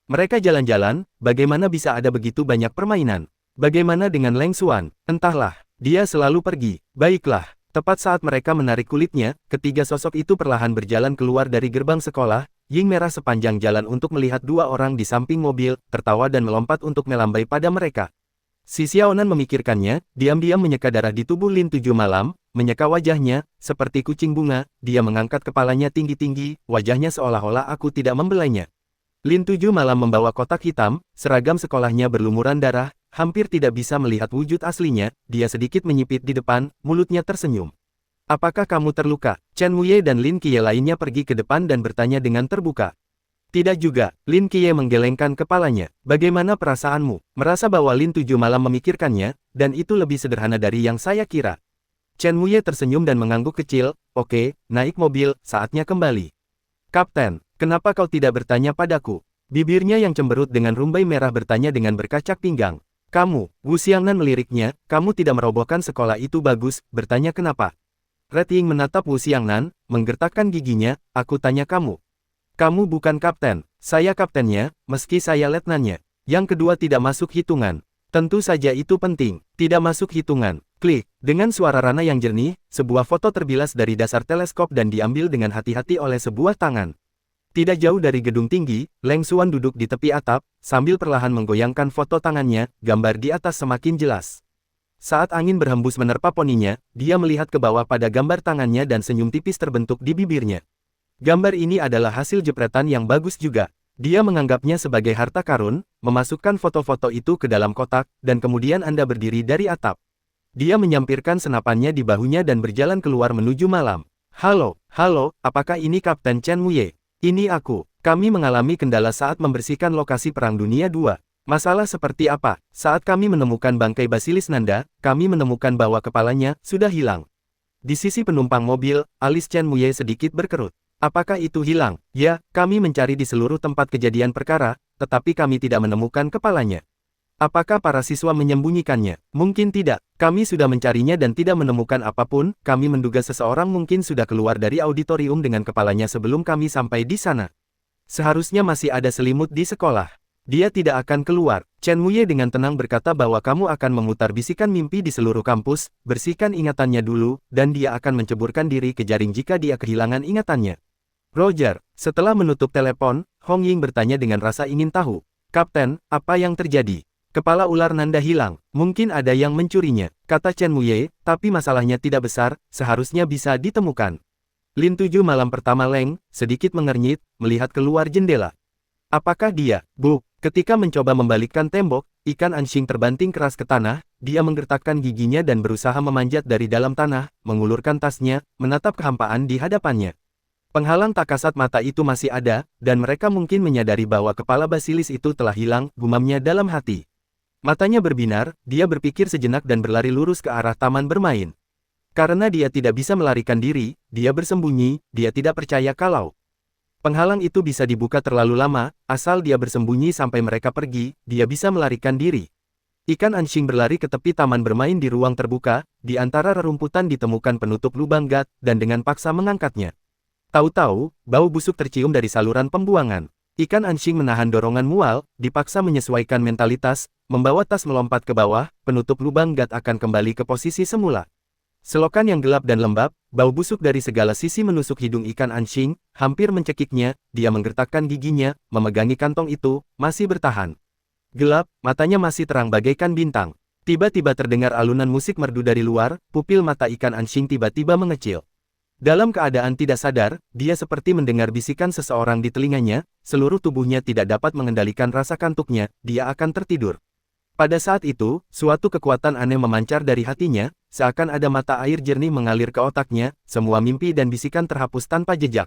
S1: Mereka jalan-jalan, bagaimana bisa ada begitu banyak permainan? Bagaimana dengan Leng Xuan? Entahlah, dia selalu pergi. Baiklah, tepat saat mereka menarik kulitnya, ketiga sosok itu perlahan berjalan keluar dari gerbang sekolah, Ying merah sepanjang jalan untuk melihat dua orang di samping mobil, tertawa dan melompat untuk melambai pada mereka. Si Xiaonan memikirkannya, diam-diam menyeka darah di tubuh Lin 7 Malam, menyeka wajahnya, seperti kucing bunga, dia mengangkat kepalanya tinggi-tinggi, wajahnya seolah-olah aku tidak membelainya. Lin 7 Malam membawa kotak hitam, seragam sekolahnya berlumuran darah, hampir tidak bisa melihat wujud aslinya, dia sedikit menyipit di depan, mulutnya tersenyum. Apakah kamu terluka? Chen Wuye dan Lin Qiye lainnya pergi ke depan dan bertanya dengan terbuka. Tidak juga, Lin Qiye menggelengkan kepalanya. Bagaimana perasaanmu? Merasa bahwa Lin Tujuh Malam memikirkannya, dan itu lebih sederhana dari yang saya kira. Chen Wuye tersenyum dan mengangguk kecil. Oke, naik mobil, saatnya kembali. Kapten, kenapa kau tidak bertanya padaku? Bibirnya yang cemberut dengan rumbai merah bertanya dengan berkacak pinggang. Kamu, Wu Xiangnan meliriknya, kamu tidak merobohkan sekolah itu bagus, bertanya kenapa? Red Ying menatap Wu Xiangnan, menggertakkan giginya, aku tanya kamu. Kamu bukan kapten, saya kaptennya, meski saya letnannya. Yang kedua tidak masuk hitungan. Tentu saja itu penting, tidak masuk hitungan. Klik, dengan suara Rana yang jernih, sebuah foto terbilas dari dasar teleskop dan diambil dengan hati-hati oleh sebuah tangan. Tidak jauh dari gedung tinggi, Leng Xuan duduk di tepi atap, sambil perlahan menggoyangkan foto tangannya, gambar di atas semakin jelas. Saat angin berhembus menerpa poninya, dia melihat ke bawah pada gambar tangannya dan senyum tipis terbentuk di bibirnya. Gambar ini adalah hasil jepretan yang bagus juga. Dia menganggapnya sebagai harta karun, memasukkan foto-foto itu ke dalam kotak, dan kemudian Anda berdiri dari atap. Dia menyampirkan senapannya di bahunya dan berjalan keluar menuju malam. Halo, apakah ini Kapten Chen Wuye? Ini aku. Kami mengalami kendala saat membersihkan lokasi Perang Dunia II. Masalah seperti apa? Saat kami menemukan bangkai Basilis Nanda, kami menemukan bahwa kepalanya sudah hilang. Di sisi penumpang mobil, alis Chen Wuye sedikit berkerut. Apakah itu hilang? Ya, kami mencari di seluruh tempat kejadian perkara, tetapi kami tidak menemukan kepalanya. Apakah para siswa menyembunyikannya? Mungkin tidak. Kami sudah mencarinya dan tidak menemukan apapun. Kami menduga seseorang mungkin sudah keluar dari auditorium dengan kepalanya sebelum kami sampai di sana. Seharusnya masih ada selimut di sekolah. Dia tidak akan keluar. Chen Wuye dengan tenang berkata bahwa kamu akan memutar bisikan mimpi di seluruh kampus, bersihkan ingatannya dulu, dan dia akan menceburkan diri ke jaring jika dia kehilangan ingatannya. Roger, setelah menutup telepon, Hong Ying bertanya dengan rasa ingin tahu. Kapten, apa yang terjadi? Kepala ular Nanda hilang, mungkin ada yang mencurinya, kata Chen Wuye, tapi masalahnya tidak besar, seharusnya bisa ditemukan. Lin Tujuh Malam pertama Leng, sedikit mengernyit, melihat keluar jendela. Apakah dia, Bu? Ketika mencoba membalikkan tembok, ikan anjing terbanting keras ke tanah, dia menggertakkan giginya dan berusaha memanjat dari dalam tanah, mengulurkan tasnya, menatap kehampaan di hadapannya. Penghalang tak kasat mata itu masih ada, dan mereka mungkin menyadari bahwa kepala basilis itu telah hilang, gumamnya dalam hati. Matanya berbinar, dia berpikir sejenak dan berlari lurus ke arah taman bermain. Karena dia tidak bisa melarikan diri, dia bersembunyi, dia tidak percaya kalau penghalang itu bisa dibuka terlalu lama, asal dia bersembunyi sampai mereka pergi, dia bisa melarikan diri. Ikan anjing berlari ke tepi taman bermain di ruang terbuka, di antara rerumputan ditemukan penutup lubang gat, dan dengan paksa mengangkatnya. Tahu-tahu, bau busuk tercium dari saluran pembuangan. Ikan anjing menahan dorongan mual, dipaksa menyesuaikan mentalitas, membawa tas melompat ke bawah, penutup lubang gat akan kembali ke posisi semula. Selokan yang gelap dan lembab, bau busuk dari segala sisi menusuk hidung ikan anjing, hampir mencekiknya, dia menggertakkan giginya, memegangi kantong itu, masih bertahan. Gelap, matanya masih terang bagaikan bintang. Tiba-tiba terdengar alunan musik merdu dari luar, pupil mata ikan anjing tiba-tiba mengecil. Dalam keadaan tidak sadar, dia seperti mendengar bisikan seseorang di telinganya, seluruh tubuhnya tidak dapat mengendalikan rasa kantuknya, dia akan tertidur. Pada saat itu, suatu kekuatan aneh memancar dari hatinya, seakan ada mata air jernih mengalir ke otaknya, semua mimpi dan bisikan terhapus tanpa jejak.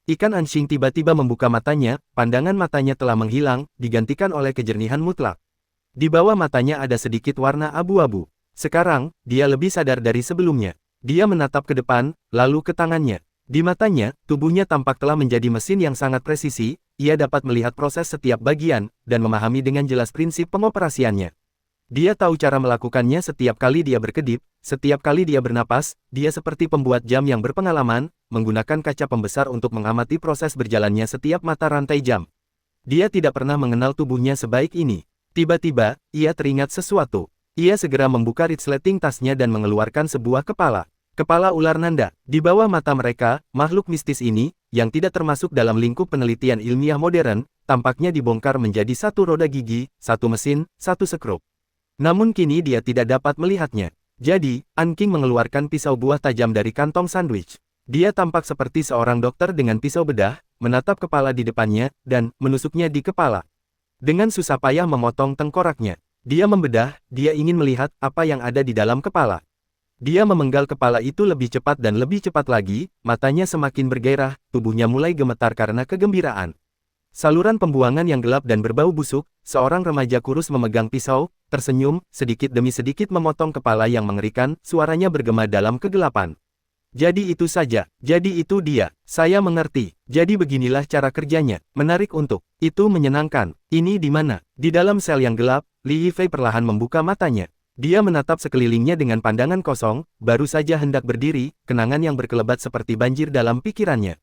S1: Ikan anjing tiba-tiba membuka matanya, pandangan matanya telah menghilang, digantikan oleh kejernihan mutlak. Di bawah matanya ada sedikit warna abu-abu. Sekarang, dia lebih sadar dari sebelumnya. Dia menatap ke depan, lalu ke tangannya. Di matanya, tubuhnya tampak telah menjadi mesin yang sangat presisi, ia dapat melihat proses setiap bagian, dan memahami dengan jelas prinsip pengoperasiannya. Dia tahu cara melakukannya setiap kali dia berkedip, setiap kali dia bernapas, dia seperti pembuat jam yang berpengalaman, menggunakan kaca pembesar untuk mengamati proses berjalannya setiap mata rantai jam. Dia tidak pernah mengenal tubuhnya sebaik ini. Tiba-tiba, ia teringat sesuatu. Ia segera membuka resleting tasnya dan mengeluarkan sebuah kepala. Kepala ular Nanda. Di bawah mata mereka, makhluk mistis ini, yang tidak termasuk dalam lingkup penelitian ilmiah modern, tampaknya dibongkar menjadi satu roda gigi, satu mesin, satu sekrup. Namun kini dia tidak dapat melihatnya. Jadi, Anking mengeluarkan pisau buah tajam dari kantong sandwich. Dia tampak seperti seorang dokter dengan pisau bedah, menatap kepala di depannya, dan menusuknya di kepala. Dengan susah payah memotong tengkoraknya. Dia membedah, dia ingin melihat apa yang ada di dalam kepala. Dia memenggal kepala itu lebih cepat dan lebih cepat lagi, matanya semakin bergairah, tubuhnya mulai gemetar karena kegembiraan. Saluran pembuangan yang gelap dan berbau busuk, seorang remaja kurus memegang pisau, tersenyum, sedikit demi sedikit memotong kepala yang mengerikan, suaranya bergema dalam kegelapan. Jadi itu saja, jadi itu dia, saya mengerti, jadi beginilah cara kerjanya, menarik untuk, itu menyenangkan, ini di mana? Di dalam sel yang gelap, Li Yifei perlahan membuka matanya. Dia menatap sekelilingnya dengan pandangan kosong, baru saja hendak berdiri, kenangan yang berkelebat seperti banjir dalam pikirannya.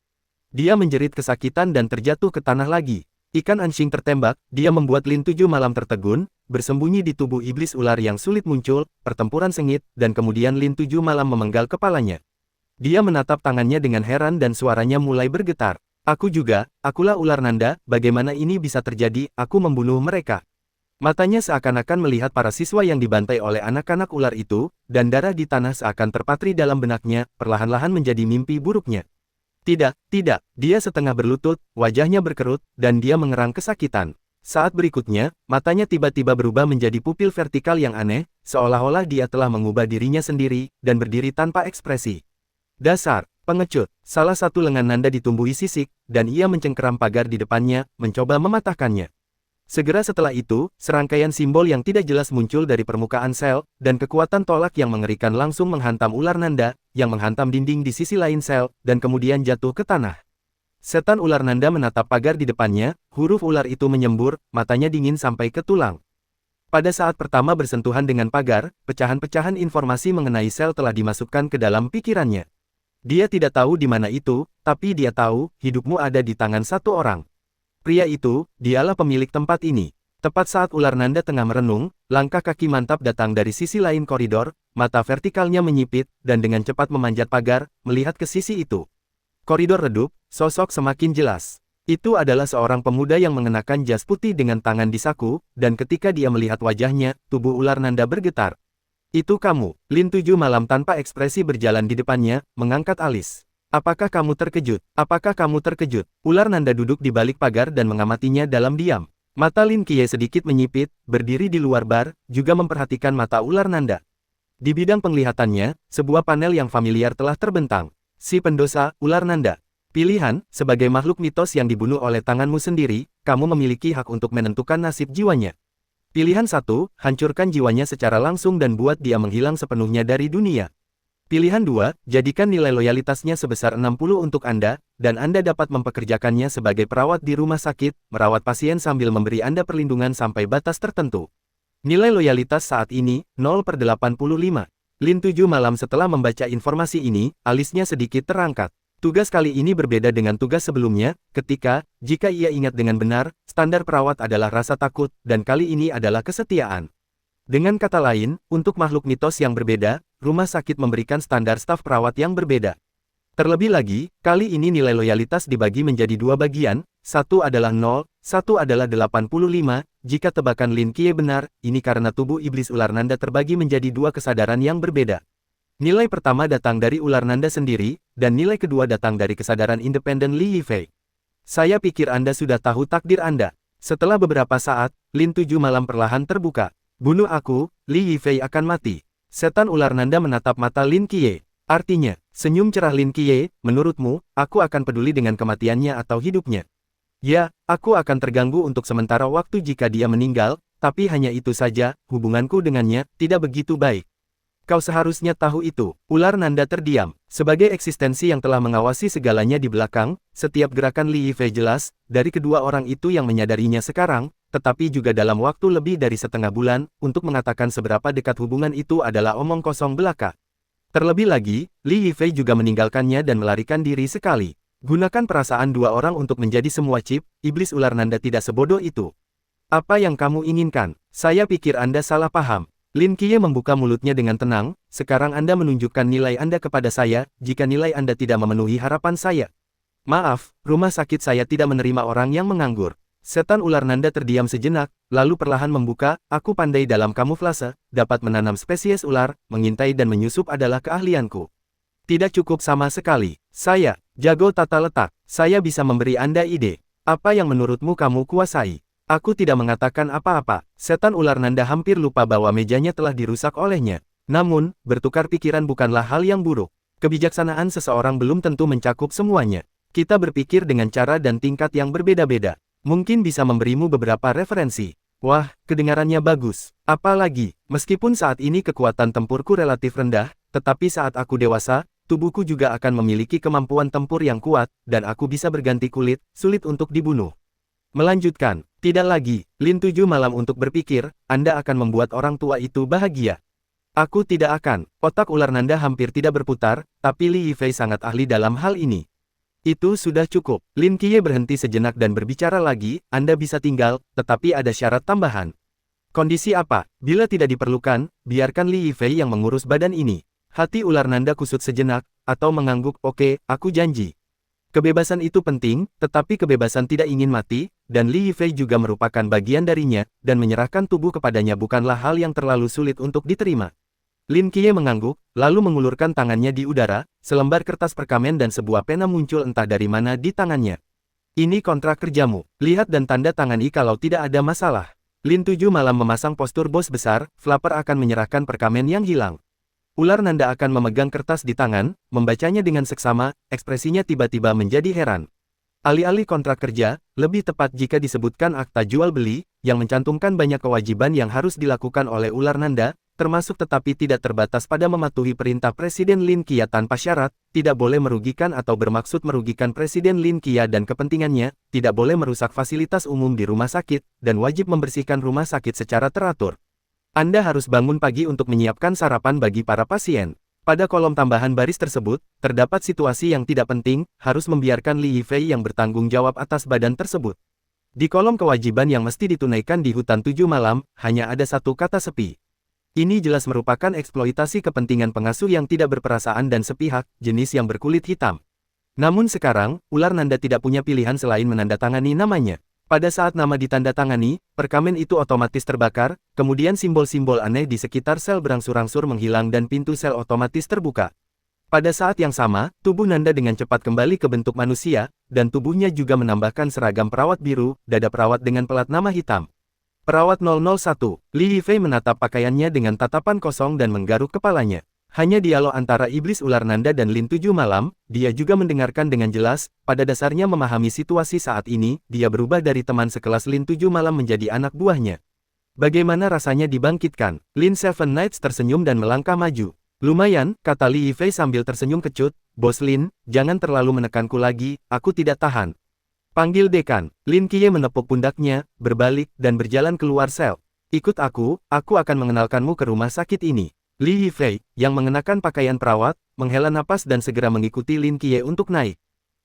S1: Dia menjerit kesakitan dan terjatuh ke tanah lagi. Ikan anjing tertembak, dia membuat Lin Tujuh Malam tertegun, bersembunyi di tubuh iblis ular yang sulit muncul, pertempuran sengit, dan kemudian Lin Tujuh Malam memenggal kepalanya. Dia menatap tangannya dengan heran dan suaranya mulai bergetar. Aku juga, akulah ular nanda, bagaimana ini bisa terjadi, aku membunuh mereka. Matanya seakan-akan melihat para siswa yang dibantai oleh anak-anak ular itu, dan darah di tanah seakan terpatri dalam benaknya, perlahan-lahan menjadi mimpi buruknya. Tidak, tidak, dia setengah berlutut, wajahnya berkerut, dan dia mengerang kesakitan. Saat berikutnya, matanya tiba-tiba berubah menjadi pupil vertikal yang aneh, seolah-olah dia telah mengubah dirinya sendiri, dan berdiri tanpa ekspresi. Dasar, pengecut, salah satu lengan Nanda ditumbuhi sisik, dan ia mencengkeram pagar di depannya, mencoba mematahkannya. Segera setelah itu, serangkaian simbol yang tidak jelas muncul dari permukaan sel, dan kekuatan tolak yang mengerikan langsung menghantam ular Nanda, yang menghantam dinding di sisi lain sel, dan kemudian jatuh ke tanah. Setan ular Nanda menatap pagar di depannya, huruf ular itu menyembur, matanya dingin sampai ke tulang. Pada saat pertama bersentuhan dengan pagar, pecahan-pecahan informasi mengenai sel telah dimasukkan ke dalam pikirannya. Dia tidak tahu di mana itu, tapi dia tahu, hidupmu ada di tangan satu orang. Pria itu, dialah pemilik tempat ini. Tepat saat ular Nanda tengah merenung, langkah kaki mantap datang dari sisi lain koridor, mata vertikalnya menyipit, dan dengan cepat memanjat pagar, melihat ke sisi itu. Koridor redup, sosok semakin jelas. Itu adalah seorang pemuda yang mengenakan jas putih dengan tangan di saku, dan ketika dia melihat wajahnya, tubuh ular Nanda bergetar. Itu kamu, Lin Tujuh Malam tanpa ekspresi berjalan di depannya, mengangkat alis. Apakah kamu terkejut? Apakah kamu terkejut? Ular Nanda duduk di balik pagar dan mengamatinya dalam diam. Mata Lin Qiye sedikit menyipit, berdiri di luar bar, juga memperhatikan mata ular Nanda. Di bidang penglihatannya, sebuah panel yang familiar telah terbentang. Si pendosa, ular Nanda. Pilihan, sebagai makhluk mitos yang dibunuh oleh tanganmu sendiri, kamu memiliki hak untuk menentukan nasib jiwanya. Pilihan 1, hancurkan jiwanya secara langsung dan buat dia menghilang sepenuhnya dari dunia. Pilihan 2, jadikan nilai loyalitasnya sebesar 60 untuk Anda, dan Anda dapat mempekerjakannya sebagai perawat di rumah sakit, merawat pasien sambil memberi Anda perlindungan sampai batas tertentu. Nilai loyalitas saat ini, 0/85. Lin Tujuh Malam setelah membaca informasi ini, alisnya sedikit terangkat. Tugas kali ini berbeda dengan tugas sebelumnya, jika ia ingat dengan benar, standar perawat adalah rasa takut, dan kali ini adalah kesetiaan. Dengan kata lain, untuk makhluk mitos yang berbeda, rumah sakit memberikan standar staf perawat yang berbeda. Terlebih lagi, kali ini nilai loyalitas dibagi menjadi dua bagian, satu adalah 0, satu adalah 85, jika tebakan Lin Qiye benar, ini karena tubuh iblis ular Nanda terbagi menjadi dua kesadaran yang berbeda. Nilai pertama datang dari ular Nanda sendiri, dan nilai kedua datang dari kesadaran independen Li Yifei. Saya pikir Anda sudah tahu takdir Anda. Setelah beberapa saat, Lin Tujuh Malam perlahan terbuka. Bunuh aku, Li Yifei akan mati. Setan ular Nanda menatap mata Lin Qiye. Artinya, senyum cerah Lin Qiye, menurutmu, aku akan peduli dengan kematiannya atau hidupnya? Ya, aku akan terganggu untuk sementara waktu jika dia meninggal, tapi hanya itu saja, hubunganku dengannya tidak begitu baik. Kau seharusnya tahu itu. Ular Nanda terdiam. Sebagai eksistensi yang telah mengawasi segalanya di belakang, setiap gerakan Li Yifei jelas, dari kedua orang itu yang menyadarinya sekarang, tetapi juga dalam waktu lebih dari setengah bulan, untuk mengatakan seberapa dekat hubungan itu adalah omong kosong belaka. Terlebih lagi, Li Yifei juga meninggalkannya dan melarikan diri sekali. Gunakan perasaan dua orang untuk menjadi semua chip, iblis ular Nanda tidak sebodoh itu. Apa yang kamu inginkan? Saya pikir Anda salah paham. Lin Qiye membuka mulutnya dengan tenang, sekarang Anda menunjukkan nilai Anda kepada saya, jika nilai Anda tidak memenuhi harapan saya. Maaf, rumah sakit saya tidak menerima orang yang menganggur. Setan ular Nanda terdiam sejenak, lalu perlahan membuka, aku pandai dalam kamuflase, dapat menanam spesies ular, mengintai dan menyusup adalah keahlianku. Tidak cukup sama sekali, saya, jago tata letak, saya bisa memberi Anda ide. Apa yang menurutmu kamu kuasai? Aku tidak mengatakan apa-apa. Setan ular Nanda hampir lupa bahwa mejanya telah dirusak olehnya. Namun, bertukar pikiran bukanlah hal yang buruk. Kebijaksanaan seseorang belum tentu mencakup semuanya. Kita berpikir dengan cara dan tingkat yang berbeda-beda. Mungkin bisa memberimu beberapa referensi. Wah, kedengarannya bagus. Apalagi, meskipun saat ini kekuatan tempurku relatif rendah, tetapi saat aku dewasa, tubuhku juga akan memiliki kemampuan tempur yang kuat, dan aku bisa berganti kulit, sulit untuk dibunuh. Melanjutkan, tidak lagi, Lin 7 malam untuk berpikir, Anda akan membuat orang tua itu bahagia. Aku tidak akan. Otak ular Nanda hampir tidak berputar, tapi Li Yifei sangat ahli dalam hal ini. Itu sudah cukup. Lin Qiye berhenti sejenak dan berbicara lagi, Anda bisa tinggal, tetapi ada syarat tambahan. Kondisi apa? Bila tidak diperlukan, biarkan Li Yifei yang mengurus badan ini. Hati ular Nanda kusut sejenak, atau mengangguk, oke, aku janji. Kebebasan itu penting, tetapi kebebasan tidak ingin mati, dan Li Yifei juga merupakan bagian darinya, dan menyerahkan tubuh kepadanya bukanlah hal yang terlalu sulit untuk diterima. Lin Qiye mengangguk, lalu mengulurkan tangannya di udara, selembar kertas perkamen dan sebuah pena muncul entah dari mana di tangannya. Ini kontrak kerjamu, lihat dan tanda tangani kalau tidak ada masalah. Lin 7 malam memasang postur bos besar, Flapper akan menyerahkan perkamen yang hilang. Ular Nanda akan memegang kertas di tangan, membacanya dengan seksama, ekspresinya tiba-tiba menjadi heran. Alih-alih kontrak kerja, lebih tepat jika disebutkan akta jual beli, yang mencantumkan banyak kewajiban yang harus dilakukan oleh ular Nanda, termasuk tetapi tidak terbatas pada mematuhi perintah Presiden Lin Qiya tanpa syarat, tidak boleh merugikan atau bermaksud merugikan Presiden Lin Qiya dan kepentingannya, tidak boleh merusak fasilitas umum di rumah sakit, dan wajib membersihkan rumah sakit secara teratur. Anda harus bangun pagi untuk menyiapkan sarapan bagi para pasien. Pada kolom tambahan baris tersebut, terdapat situasi yang tidak penting, harus membiarkan Li Yifei yang bertanggung jawab atas badan tersebut. Di kolom kewajiban yang mesti ditunaikan di hutan 7 malam, hanya ada satu kata sepi. Ini jelas merupakan eksploitasi kepentingan pengasuh yang tidak berperasaan dan sepihak, jenis yang berkulit hitam. Namun sekarang, ular Nanda tidak punya pilihan selain menandatangani namanya. Pada saat nama ditandatangani, perkamen itu otomatis terbakar, kemudian simbol-simbol aneh di sekitar sel berangsur-angsur menghilang dan pintu sel otomatis terbuka. Pada saat yang sama, tubuh Nanda dengan cepat kembali ke bentuk manusia, dan tubuhnya juga menambahkan seragam perawat biru, dada perawat dengan pelat nama hitam. Perawat 001, Li Yifei menatap pakaiannya dengan tatapan kosong dan menggaruk kepalanya. Hanya dialog antara iblis ular Nanda dan Lin 7 malam, dia juga mendengarkan dengan jelas, pada dasarnya memahami situasi saat ini, dia berubah dari teman sekelas Lin 7 malam menjadi anak buahnya. Bagaimana rasanya dibangkitkan? Lin Seven Knights tersenyum dan melangkah maju. Lumayan, kata Li Yifei sambil tersenyum kecut, Bos Lin, jangan terlalu menekanku lagi, aku tidak tahan. Panggil dekan. Lin Qiye menepuk pundaknya, berbalik, dan berjalan keluar sel. Ikut aku akan mengenalkanmu ke rumah sakit ini. Li Yifei, yang mengenakan pakaian perawat, menghela napas dan segera mengikuti Lin Qiye untuk naik.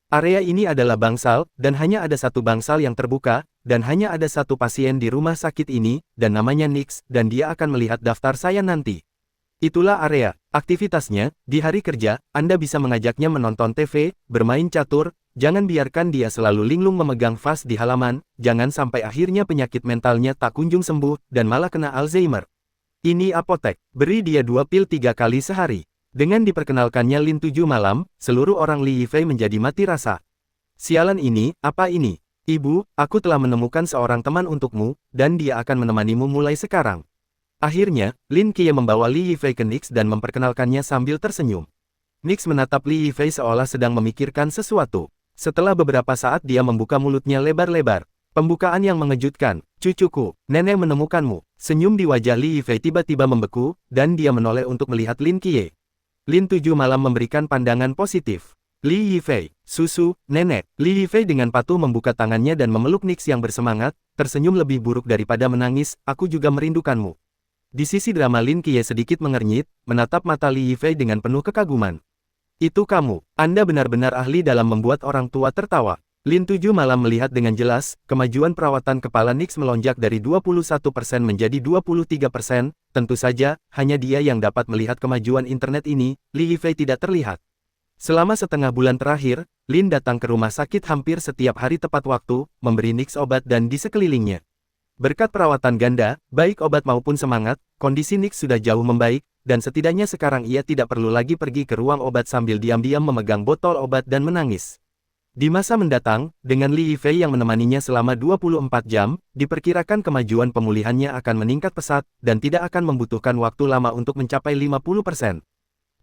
S1: Area ini adalah bangsal, dan hanya ada satu bangsal yang terbuka, dan hanya ada satu pasien di rumah sakit ini, dan namanya Nix, dan dia akan melihat daftar saya nanti. Itulah area aktivitasnya. Di hari kerja, Anda bisa mengajaknya menonton TV, bermain catur, jangan biarkan dia selalu linglung memegang vas di halaman, jangan sampai akhirnya penyakit mentalnya tak kunjung sembuh, dan malah kena Alzheimer. Ini apotek, beri dia 2 pil 3 kali sehari. Dengan diperkenalkannya Lin 7 malam, seluruh orang Li Yifei menjadi mati rasa. Sialan ini, apa ini? Ibu, aku telah menemukan seorang teman untukmu, dan dia akan menemanimu mulai sekarang. Akhirnya, Lin Qiye membawa Li Yifei ke Nix dan memperkenalkannya sambil tersenyum. Nix menatap Li Yifei seolah sedang memikirkan sesuatu. Setelah beberapa saat dia membuka mulutnya lebar-lebar. Pembukaan yang mengejutkan. Cucuku, nenek menemukanmu. Senyum di wajah Li Yifei tiba-tiba membeku, dan dia menoleh untuk melihat Lin Qiye. Lin 7 malam memberikan pandangan positif. Li Yifei, susu, nenek. Li Yifei dengan patuh membuka tangannya dan memeluk Nix yang bersemangat, tersenyum lebih buruk daripada menangis, aku juga merindukanmu. Di sisi drama Lin Qiye sedikit mengernyit, menatap mata Li Yifei dengan penuh kekaguman. Itu kamu, Anda benar-benar ahli dalam membuat orang tua tertawa. Lin 7 malam melihat dengan jelas, kemajuan perawatan kepala Nix melonjak dari 21% menjadi 23%, tentu saja, hanya dia yang dapat melihat kemajuan internet ini, Li Yifei tidak terlihat. Selama setengah bulan terakhir, Lin datang ke rumah sakit hampir setiap hari tepat waktu, memberi Nix obat dan di sekelilingnya. Berkat perawatan ganda, baik obat maupun semangat, kondisi Nix sudah jauh membaik, dan setidaknya sekarang ia tidak perlu lagi pergi ke ruang obat sambil diam-diam memegang botol obat dan menangis. Di masa mendatang, dengan Li Yifei yang menemaninya selama 24 jam, diperkirakan kemajuan pemulihannya akan meningkat pesat, dan tidak akan membutuhkan waktu lama untuk mencapai 50%.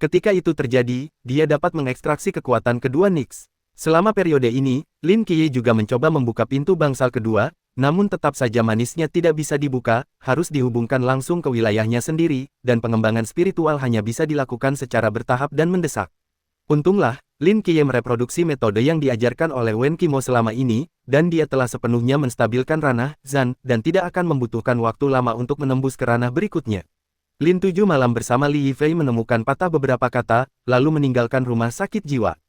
S1: Ketika itu terjadi, dia dapat mengekstraksi kekuatan kedua Nyx. Selama periode ini, Lin Qiye juga mencoba membuka pintu bangsal kedua, namun tetap saja manisnya tidak bisa dibuka, harus dihubungkan langsung ke wilayahnya sendiri, dan pengembangan spiritual hanya bisa dilakukan secara bertahap dan mendesak. Untunglah, Lin Qiye mereproduksi metode yang diajarkan oleh Wen Qimo selama ini, dan dia telah sepenuhnya menstabilkan ranah, Zan, dan tidak akan membutuhkan waktu lama untuk menembus ke ranah berikutnya. Lin 7 malam bersama Li Yifei menemukan patah beberapa kata, lalu meninggalkan rumah sakit jiwa.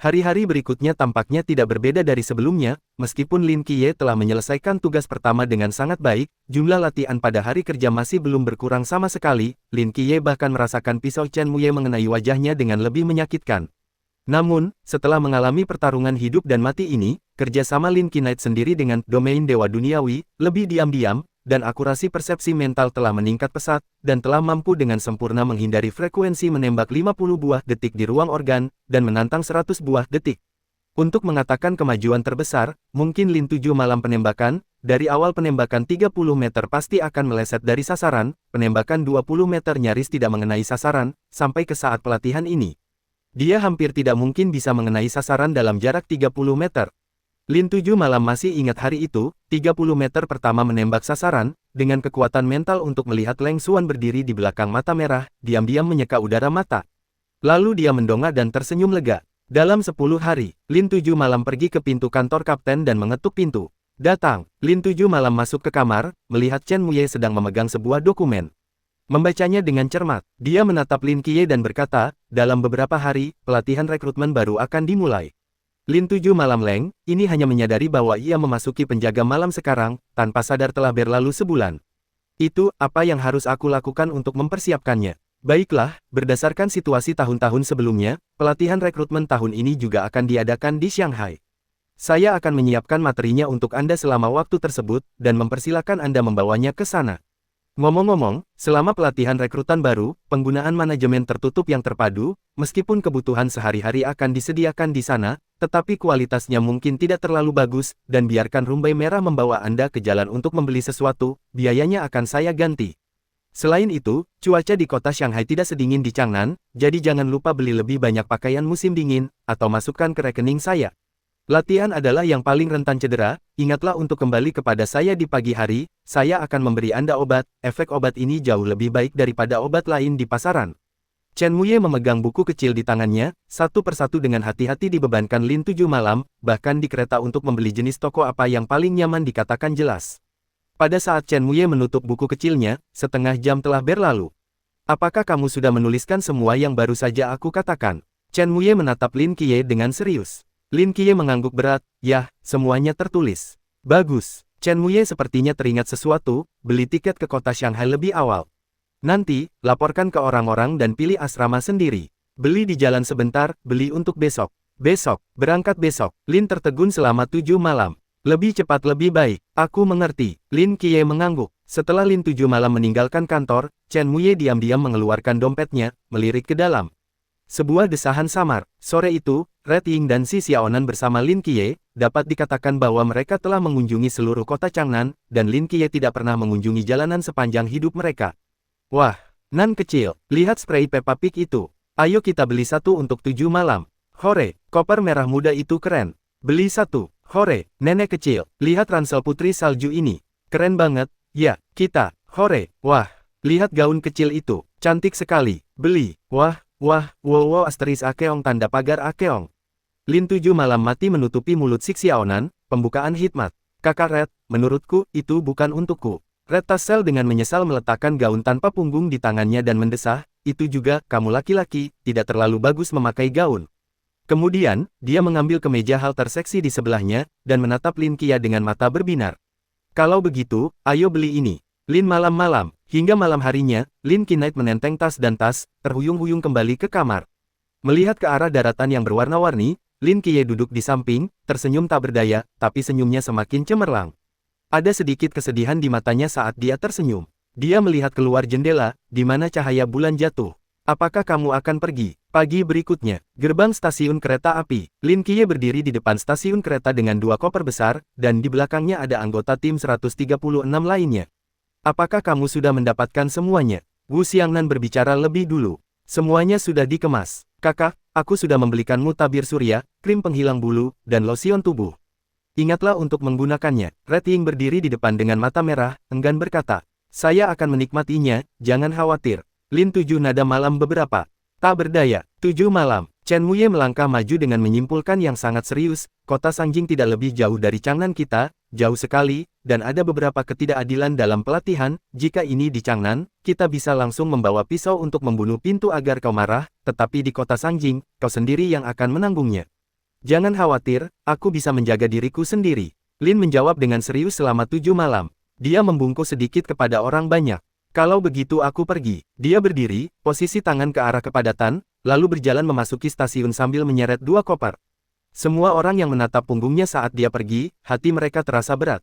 S1: Hari-hari berikutnya tampaknya tidak berbeda dari sebelumnya, meskipun Lin Qiye telah menyelesaikan tugas pertama dengan sangat baik, jumlah latihan pada hari kerja masih belum berkurang sama sekali, Lin Qiye bahkan merasakan pisau Chen Muye mengenai wajahnya dengan lebih menyakitkan. Namun, setelah mengalami pertarungan hidup dan mati ini, kerjasama Lin Knight sendiri dengan domain Dewa Duniawi, lebih diam-diam, dan akurasi persepsi mental telah meningkat pesat, dan telah mampu dengan sempurna menghindari frekuensi menembak 50 buah detik di ruang organ, dan menantang 100 buah detik. Untuk mengatakan kemajuan terbesar, mungkin Lin 7 malam penembakan, dari awal penembakan 30 meter pasti akan meleset dari sasaran, penembakan 20 meter nyaris tidak mengenai sasaran, sampai ke saat pelatihan ini. Dia hampir tidak mungkin bisa mengenai sasaran dalam jarak 30 meter. Lin 7 malam masih ingat hari itu, 30 meter pertama menembak sasaran, dengan kekuatan mental untuk melihat Leng Xuan berdiri di belakang mata merah, diam-diam menyeka udara mata. Lalu dia mendongak dan tersenyum lega. Dalam 10 hari, Lin 7 malam pergi ke pintu kantor kapten dan mengetuk pintu. Datang, Lin 7 malam masuk ke kamar, melihat Chen Muye sedang memegang sebuah dokumen. Membacanya dengan cermat, dia menatap Lin Qiye dan berkata, dalam beberapa hari, pelatihan rekrutmen baru akan dimulai. Lin 7 malam Leng, ini hanya menyadari bahwa ia memasuki penjaga malam sekarang, tanpa sadar telah berlalu sebulan. Itu, apa yang harus aku lakukan untuk mempersiapkannya? Baiklah, berdasarkan situasi tahun-tahun sebelumnya, pelatihan rekrutmen tahun ini juga akan diadakan di Shanghai. Saya akan menyiapkan materinya untuk Anda selama waktu tersebut, dan mempersilakan Anda membawanya ke sana. Ngomong-ngomong, selama pelatihan rekrutan baru, penggunaan manajemen tertutup yang terpadu, meskipun kebutuhan sehari-hari akan disediakan di sana, tetapi kualitasnya mungkin tidak terlalu bagus, dan biarkan rumbai merah membawa Anda ke jalan untuk membeli sesuatu, biayanya akan saya ganti. Selain itu, cuaca di kota Shanghai tidak sedingin di Changnan, jadi jangan lupa beli lebih banyak pakaian musim dingin, atau masukkan ke rekening saya. Latihan adalah yang paling rentan cedera, ingatlah untuk kembali kepada saya di pagi hari, saya akan memberi Anda obat, efek obat ini jauh lebih baik daripada obat lain di pasaran. Chen Muye memegang buku kecil di tangannya, satu persatu dengan hati-hati dibebankan Lin 7 malam, bahkan di kereta untuk membeli jenis toko apa yang paling nyaman dikatakan jelas. Pada saat Chen Muye menutup buku kecilnya, setengah jam telah berlalu. Apakah kamu sudah menuliskan semua yang baru saja aku katakan? Chen Muye menatap Lin Qiye dengan serius. Lin Qiye mengangguk berat, ya, semuanya tertulis. Bagus. Chen Muye sepertinya teringat sesuatu, beli tiket ke kota Shanghai lebih awal. Nanti, laporkan ke orang-orang dan pilih asrama sendiri. Beli di jalan sebentar, beli untuk besok. Besok, berangkat besok. Lin tertegun selama 7 malam. Lebih cepat lebih baik, aku mengerti. Lin Qiye mengangguk. Setelah Lin 7 malam meninggalkan kantor, Chen Muye diam-diam mengeluarkan dompetnya, melirik ke dalam. Sebuah desahan samar. Sore itu, Red Ying dan Si Xiaonan bersama Lin Qiye, dapat dikatakan bahwa mereka telah mengunjungi seluruh kota Changnan, dan Lin Qiye tidak pernah mengunjungi jalanan sepanjang hidup mereka. Wah, Nan kecil, lihat spray Peppa Pig itu. Ayo kita beli satu untuk 7 malam. Hore, koper merah muda itu keren. Beli satu. Hore, nenek kecil, lihat ransel putri salju ini. Keren banget. Ya, kita. Hore, wah, lihat gaun kecil itu. Cantik sekali. Beli. Wah. Wah, wow asterisk Akeong tanda pagar Akeong. Lin 7 malam mati menutupi mulut Si Xiaonan, pembukaan hikmat. Kakak Red, menurutku, itu bukan untukku. Red Tassel dengan menyesal meletakkan gaun tanpa punggung di tangannya dan mendesah, itu juga, kamu laki-laki, tidak terlalu bagus memakai gaun. Kemudian, dia mengambil kemeja halter seksi di sebelahnya, dan menatap Lin Qiye dengan mata berbinar. Kalau begitu, ayo beli ini. Lin malam-malam. Hingga malam harinya, Lin Knight menenteng tas dan tas, terhuyung-huyung kembali ke kamar. Melihat ke arah daratan yang berwarna-warni, Lin Qiye duduk di samping, tersenyum tak berdaya, tapi senyumnya semakin cemerlang. Ada sedikit kesedihan di matanya saat dia tersenyum. Dia melihat keluar jendela, di mana cahaya bulan jatuh. Apakah kamu akan pergi? Pagi berikutnya, gerbang stasiun kereta api. Lin Qiye berdiri di depan stasiun kereta dengan 2 koper besar, dan di belakangnya ada anggota tim 136 lainnya. Apakah kamu sudah mendapatkan semuanya? Wu Xiangnan berbicara lebih dulu. Semuanya sudah dikemas. Kakak, aku sudah membelikanmu tabir surya, krim penghilang bulu, dan lotion tubuh. Ingatlah untuk menggunakannya. Red Ying berdiri di depan dengan mata merah, enggan berkata. Saya akan menikmatinya, jangan khawatir. Lin 7 nada malam beberapa. Tak berdaya. 7 malam. Chen Muye melangkah maju dengan menyimpulkan yang sangat serius, kota Sangjing tidak lebih jauh dari Changnan kita, jauh sekali, dan ada beberapa ketidakadilan dalam pelatihan. Jika ini di Changnan, kita bisa langsung membawa pisau untuk membunuh pintu agar kau marah, tetapi di kota Sangjing, kau sendiri yang akan menanggungnya. Jangan khawatir, aku bisa menjaga diriku sendiri. Lin menjawab dengan serius selama 7 malam. Dia membungkuk sedikit kepada orang banyak. Kalau begitu aku pergi. Dia berdiri, posisi tangan ke arah kepadatan, lalu berjalan memasuki stasiun sambil menyeret 2 koper. Semua orang yang menatap punggungnya saat dia pergi, hati mereka terasa berat.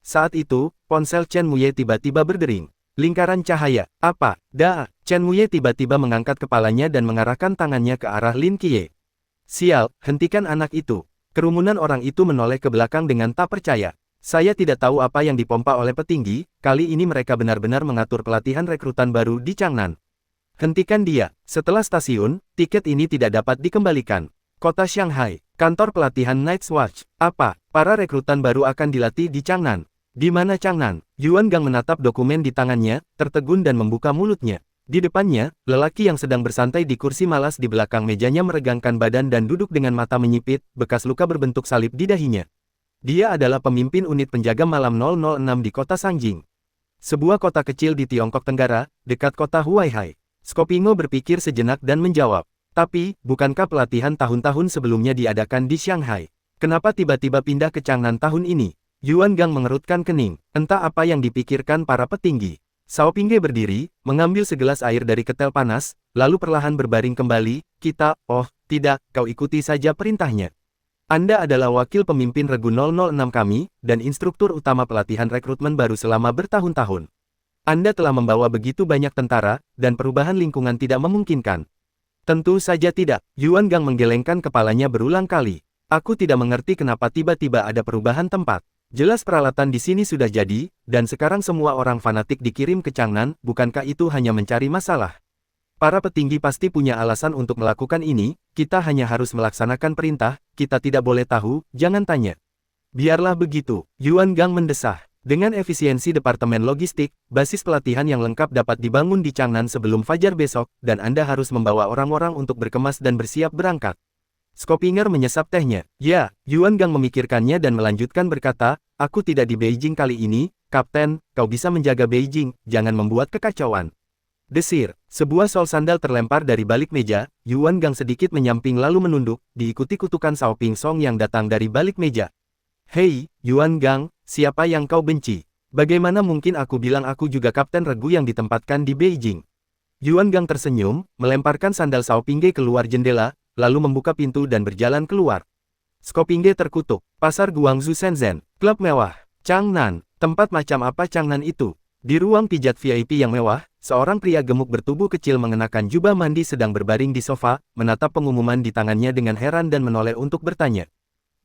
S1: Saat itu, ponsel Chen Muye tiba-tiba berdering. Lingkaran cahaya, apa? Dah, Chen Muye tiba-tiba mengangkat kepalanya dan mengarahkan tangannya ke arah Lin Qiye. Sial, hentikan anak itu. Kerumunan orang itu menoleh ke belakang dengan tak percaya. Saya tidak tahu apa yang dipompa oleh petinggi, kali ini mereka benar-benar mengatur pelatihan rekrutan baru di Changnan. Hentikan dia. Setelah stasiun, tiket ini tidak dapat dikembalikan. Kota Shanghai, kantor pelatihan Night's Watch. Apa? Para rekrutan baru akan dilatih di Changnan. Di mana Changnan? Yuan Gang menatap dokumen di tangannya, tertegun dan membuka mulutnya. Di depannya, lelaki yang sedang bersantai di kursi malas di belakang mejanya meregangkan badan dan duduk dengan mata menyipit, bekas luka berbentuk salib di dahinya. Dia adalah pemimpin unit penjaga malam 006 di kota Sangjing. Sebuah kota kecil di Tiongkok Tenggara, dekat kota Huaihai. Skopingo berpikir sejenak dan menjawab. Tapi, bukankah pelatihan tahun-tahun sebelumnya diadakan di Shanghai? Kenapa tiba-tiba pindah ke Changnan tahun ini? Yuan Gang mengerutkan kening. Entah apa yang dipikirkan para petinggi. Sao Pingge berdiri, mengambil segelas air dari ketel panas, lalu perlahan berbaring kembali. Kita, oh, tidak, kau ikuti saja perintahnya. Anda adalah wakil pemimpin Regu 006 kami, dan instruktur utama pelatihan rekrutmen baru selama bertahun-tahun. Anda telah membawa begitu banyak tentara, dan perubahan lingkungan tidak memungkinkan. Tentu saja tidak. Yuan Gang menggelengkan kepalanya berulang kali. Aku tidak mengerti kenapa tiba-tiba ada perubahan tempat. Jelas peralatan di sini sudah jadi, dan sekarang semua orang fanatik dikirim ke Changnan, bukankah itu hanya mencari masalah? Para petinggi pasti punya alasan untuk melakukan ini, kita hanya harus melaksanakan perintah, kita tidak boleh tahu, jangan tanya. Biarlah begitu, Yuan Gang mendesah. Dengan efisiensi departemen logistik, basis pelatihan yang lengkap dapat dibangun di Changnan sebelum fajar besok, dan Anda harus membawa orang-orang untuk berkemas dan bersiap berangkat. Skopinger menyesap tehnya. Ya, Yuan Gang memikirkannya dan melanjutkan berkata, aku tidak di Beijing kali ini, Kapten, kau bisa menjaga Beijing, jangan membuat kekacauan. Desir, sebuah sol sandal terlempar dari balik meja, Yuan Gang sedikit menyamping lalu menunduk, diikuti kutukan Sao Ping Song yang datang dari balik meja. Hei, Yuan Gang, siapa yang kau benci? Bagaimana mungkin aku bilang aku juga kapten regu yang ditempatkan di Beijing? Yuan Gang tersenyum, melemparkan sandal Sao Pingge keluar jendela, lalu membuka pintu dan berjalan keluar. Skopingge terkutuk, pasar Guangzhou Shenzhen, klub mewah, Changnan, tempat macam apa Changnan itu? Di ruang pijat VIP yang mewah, seorang pria gemuk bertubuh kecil mengenakan jubah mandi sedang berbaring di sofa, menatap pengumuman di tangannya dengan heran dan menoleh untuk bertanya.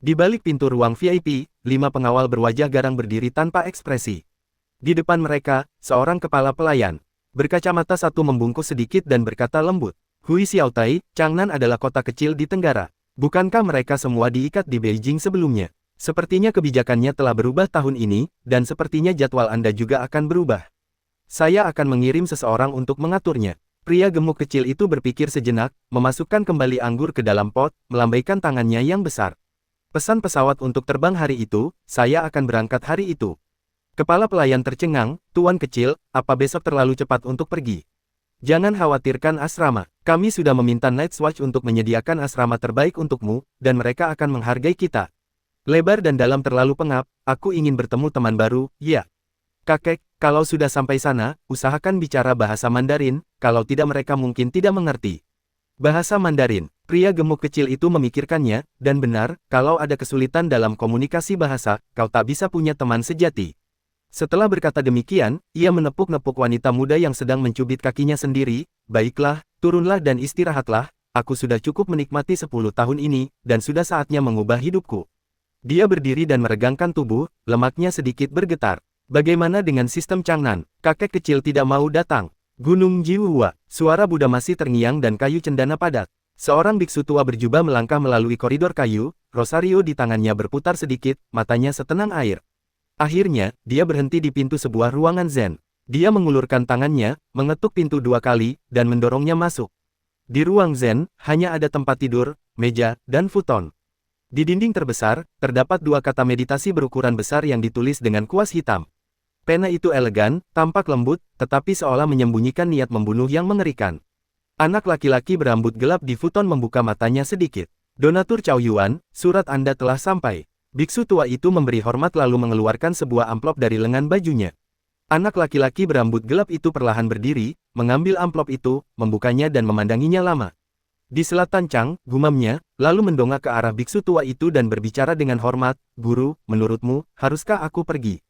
S1: Di balik pintu ruang VIP, 5 pengawal berwajah garang berdiri tanpa ekspresi. Di depan mereka, seorang kepala pelayan berkacamata satu membungkuk sedikit dan berkata lembut, Hui Xiaotai, Changnan adalah kota kecil di Tenggara. Bukankah mereka semua diikat di Beijing sebelumnya? Sepertinya kebijakannya telah berubah tahun ini, dan sepertinya jadwal Anda juga akan berubah. Saya akan mengirim seseorang untuk mengaturnya. Pria gemuk kecil itu berpikir sejenak, memasukkan kembali anggur ke dalam pot, melambaikan tangannya yang besar. Pesan pesawat untuk terbang hari itu, saya akan berangkat hari itu. Kepala pelayan tercengang, Tuan kecil, apa besok terlalu cepat untuk pergi? Jangan khawatirkan asrama, kami sudah meminta Night's Watch untuk menyediakan asrama terbaik untukmu, dan mereka akan menghargai kita. Lebar dan dalam terlalu pengap, aku ingin bertemu teman baru, ya. Kakek, kalau sudah sampai sana, usahakan bicara bahasa Mandarin, kalau tidak mereka mungkin tidak mengerti. Bahasa Mandarin, pria gemuk kecil itu memikirkannya, dan benar, kalau ada kesulitan dalam komunikasi bahasa, kau tak bisa punya teman sejati. Setelah berkata demikian, ia menepuk-nepuk wanita muda yang sedang mencubit kakinya sendiri, baiklah, turunlah dan istirahatlah, aku sudah cukup menikmati 10 tahun ini, dan sudah saatnya mengubah hidupku. Dia berdiri dan meregangkan tubuh, lemaknya sedikit bergetar. Bagaimana dengan sistem Changnan? Kakek kecil tidak mau datang. Gunung Jiwhua, suara Buddha masih terngiang dan kayu cendana padat. Seorang biksu tua berjubah melangkah melalui koridor kayu, rosario di tangannya berputar sedikit, matanya setenang air. Akhirnya, dia berhenti di pintu sebuah ruangan zen. Dia mengulurkan tangannya, mengetuk pintu 2 kali, dan mendorongnya masuk. Di ruang zen, hanya ada tempat tidur, meja, dan futon. Di dinding terbesar, terdapat 2 kata meditasi berukuran besar yang ditulis dengan kuas hitam. Pena itu elegan, tampak lembut, tetapi seolah menyembunyikan niat membunuh yang mengerikan. Anak laki-laki berambut gelap di futon membuka matanya sedikit. Donatur Chow Yuan, surat Anda telah sampai. Biksu tua itu memberi hormat lalu mengeluarkan sebuah amplop dari lengan bajunya. Anak laki-laki berambut gelap itu perlahan berdiri, mengambil amplop itu, membukanya dan memandanginya lama. Di selatan Chang, gumamnya, lalu mendongak ke arah biksu tua itu dan berbicara dengan hormat, "Guru, menurutmu, haruskah aku pergi?"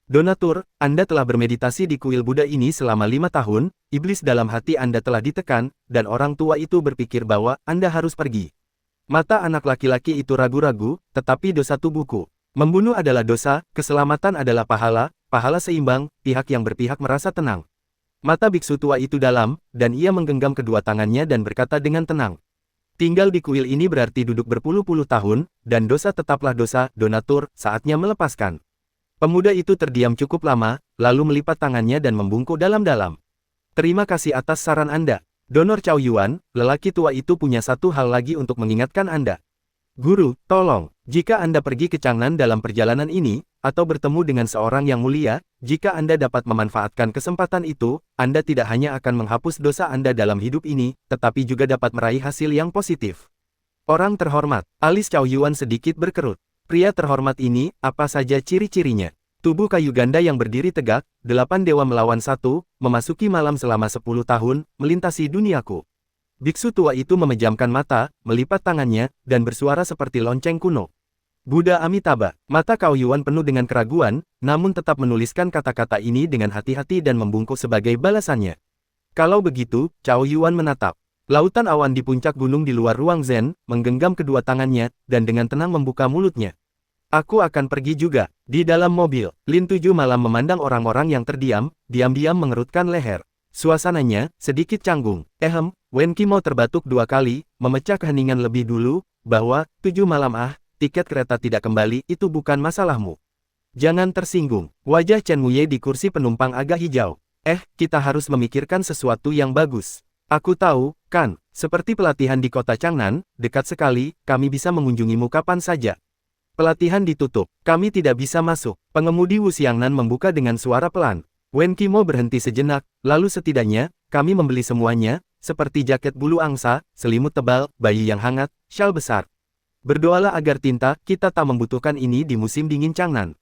S1: Donatur, Anda telah bermeditasi di kuil Buddha ini selama 5 tahun, iblis dalam hati Anda telah ditekan, dan orang tua itu berpikir bahwa Anda harus pergi. Mata anak laki-laki itu ragu-ragu, tetapi dosa tubuhku. Membunuh adalah dosa, keselamatan adalah pahala, pahala seimbang, pihak yang berpihak merasa tenang. Mata biksu tua itu dalam, dan ia menggenggam kedua tangannya dan berkata dengan tenang. Tinggal di kuil ini berarti duduk berpuluh-puluh tahun, dan dosa tetaplah dosa, Donatur, saatnya melepaskan. Pemuda itu terdiam cukup lama, lalu melipat tangannya dan membungkuk dalam-dalam. Terima kasih atas saran Anda. Donor Chow Yuan, lelaki tua itu punya satu hal lagi untuk mengingatkan Anda. Guru, tolong, jika Anda pergi ke Changnan dalam perjalanan ini, atau bertemu dengan seorang yang mulia, jika Anda dapat memanfaatkan kesempatan itu, Anda tidak hanya akan menghapus dosa Anda dalam hidup ini, tetapi juga dapat meraih hasil yang positif. Orang terhormat, alis Chow Yuan sedikit berkerut. Pria terhormat ini, apa saja ciri-cirinya? Tubuh kayu ganda yang berdiri tegak, 8 dewa melawan 1, memasuki malam selama 10 tahun, melintasi duniaku. Biksu tua itu memejamkan mata, melipat tangannya, dan bersuara seperti lonceng kuno. Buddha Amitabha, mata Chow Yuan penuh dengan keraguan, namun tetap menuliskan kata-kata ini dengan hati-hati dan membungkuk sebagai balasannya. Kalau begitu, Chow Yuan menatap. Lautan awan di puncak gunung di luar ruang zen, menggenggam kedua tangannya, dan dengan tenang membuka mulutnya. Aku akan pergi juga. Di dalam mobil, Lin Tujuh malam memandang orang-orang yang terdiam, diam-diam mengerutkan leher. Suasananya, sedikit canggung. Wen Qimo terbatuk 2 kali, memecah keheningan lebih dulu, bahwa, 7 malam tiket kereta tidak kembali, itu bukan masalahmu. Jangan tersinggung. Wajah Chen Muye di kursi penumpang agak hijau. Kita harus memikirkan sesuatu yang bagus. Aku tahu, kan, seperti pelatihan di kota Changnan, dekat sekali, kami bisa mengunjungimu kapan saja. Pelatihan ditutup, kami tidak bisa masuk. Pengemudi Wu Xiangnan membuka dengan suara pelan. Wen Qimo berhenti sejenak, lalu setidaknya, kami membeli semuanya, seperti jaket bulu angsa, selimut tebal, bayi yang hangat, syal besar. Berdoalah agar tinta, kita tak membutuhkan ini di musim dingin Changnan.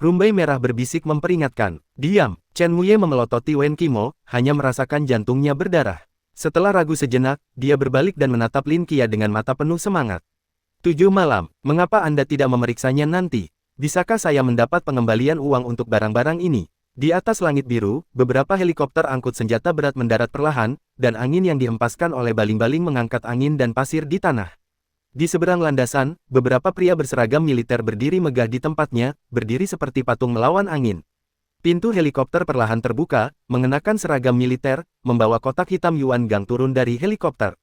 S1: Rumbai merah berbisik memperingatkan. Diam, Chen Muye memelototi Wen Qimo, hanya merasakan jantungnya berdarah. Setelah ragu sejenak, dia berbalik dan menatap Lin Qia dengan mata penuh semangat. 7 malam, mengapa Anda tidak memeriksanya nanti? Bisakah saya mendapat pengembalian uang untuk barang-barang ini? Di atas langit biru, beberapa helikopter angkut senjata berat mendarat perlahan, dan angin yang dihempaskan oleh baling-baling mengangkat angin dan pasir di tanah. Di seberang landasan, beberapa pria berseragam militer berdiri megah di tempatnya, berdiri seperti patung melawan angin. Pintu helikopter perlahan terbuka, mengenakan seragam militer, membawa kotak hitam Yuan Gang turun dari helikopter.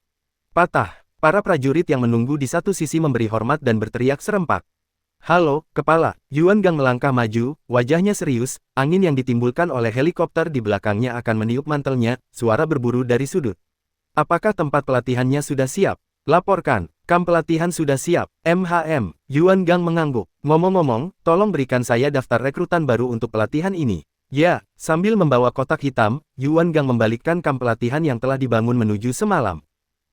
S1: Patah, para prajurit yang menunggu di satu sisi memberi hormat dan berteriak serempak. Halo, kepala. Yuan Gang melangkah maju, wajahnya serius, angin yang ditimbulkan oleh helikopter di belakangnya akan meniup mantelnya, suara berburu dari sudut. Apakah tempat pelatihannya sudah siap? Laporkan, kamp pelatihan sudah siap. Yuan Gang mengangguk. Ngomong-ngomong, tolong berikan saya daftar rekrutan baru untuk pelatihan ini. Ya, sambil membawa kotak hitam, Yuan Gang membalikkan kamp pelatihan yang telah dibangun menuju semalam.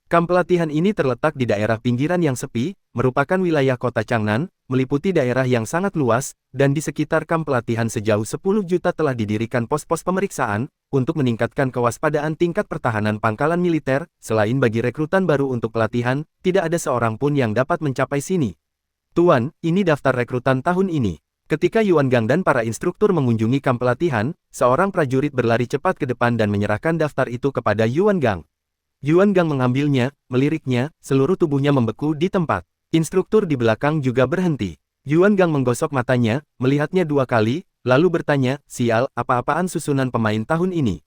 S1: Kamp pelatihan ini terletak di daerah pinggiran yang sepi, merupakan wilayah kota Changnan, meliputi daerah yang sangat luas, dan di sekitar kamp pelatihan sejauh 10 juta telah didirikan pos-pos pemeriksaan, untuk meningkatkan kewaspadaan tingkat pertahanan pangkalan militer. Selain bagi rekrutan baru untuk pelatihan, tidak ada seorang pun yang dapat mencapai sini. Tuan, ini daftar rekrutan tahun ini. Ketika Yuan Gang dan para instruktur mengunjungi kamp pelatihan, seorang prajurit berlari cepat ke depan dan menyerahkan daftar itu kepada Yuan Gang. Yuan Gang mengambilnya, meliriknya, seluruh tubuhnya membeku di tempat. Instruktur di belakang juga berhenti. Yuan Gang menggosok matanya, melihatnya 2 kali, lalu bertanya, sial, apa-apaan susunan pemain tahun ini?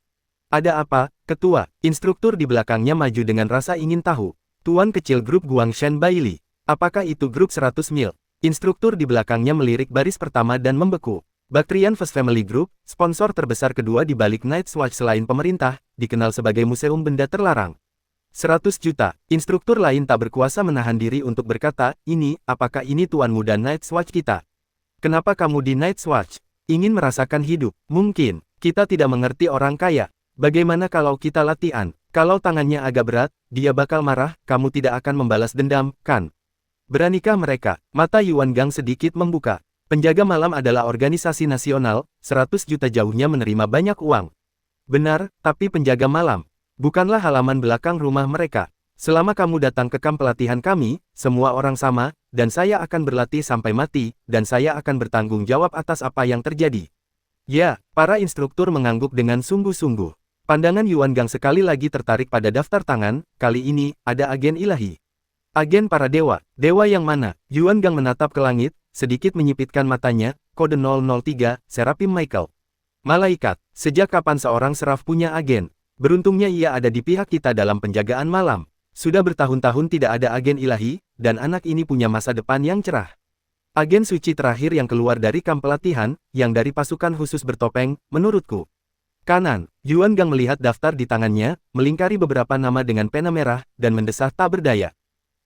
S1: Ada apa, ketua? Instruktur di belakangnya maju dengan rasa ingin tahu. Tuan kecil grup Guangshan Bailey. Apakah itu grup 100 mil? Instruktur di belakangnya melirik baris pertama dan membeku. Bactrian First Family Group, sponsor terbesar kedua di balik Night's Watch selain pemerintah, dikenal sebagai museum benda terlarang. 100 juta. Instruktur lain tak berkuasa menahan diri untuk berkata, apakah ini tuan muda Night's Watch kita? Kenapa kamu di Night's Watch? Ingin merasakan hidup? Mungkin. Kita tidak mengerti orang kaya. Bagaimana kalau kita latihan? Kalau tangannya agak berat, dia bakal marah, kamu tidak akan membalas dendam, kan? Beranikah mereka? Mata Yuan Gang sedikit membuka. Penjaga malam adalah organisasi nasional, 100 juta jauhnya menerima banyak uang. Benar, tapi penjaga malam bukanlah halaman belakang rumah mereka. Selama kamu datang ke kamp pelatihan kami, semua orang sama, dan saya akan berlatih sampai mati, dan saya akan bertanggung jawab atas apa yang terjadi. Ya, para instruktur mengangguk dengan sungguh-sungguh. Pandangan Yuan Gang sekali lagi tertarik pada daftar tangan, kali ini, ada agen ilahi. Agen para dewa, dewa yang mana? Yuan Gang menatap ke langit, sedikit menyipitkan matanya, kode 003, Seraphim Michael. Malaikat, sejak kapan seorang seraf punya agen? Beruntungnya ia ada di pihak kita dalam penjagaan malam. Sudah bertahun-tahun tidak ada agen ilahi, dan anak ini punya masa depan yang cerah. Agen suci terakhir yang keluar dari kamp pelatihan, yang dari pasukan khusus bertopeng, menurutku. Kanan, Yuan Gang melihat daftar di tangannya, melingkari beberapa nama dengan pena merah, dan mendesah tak berdaya.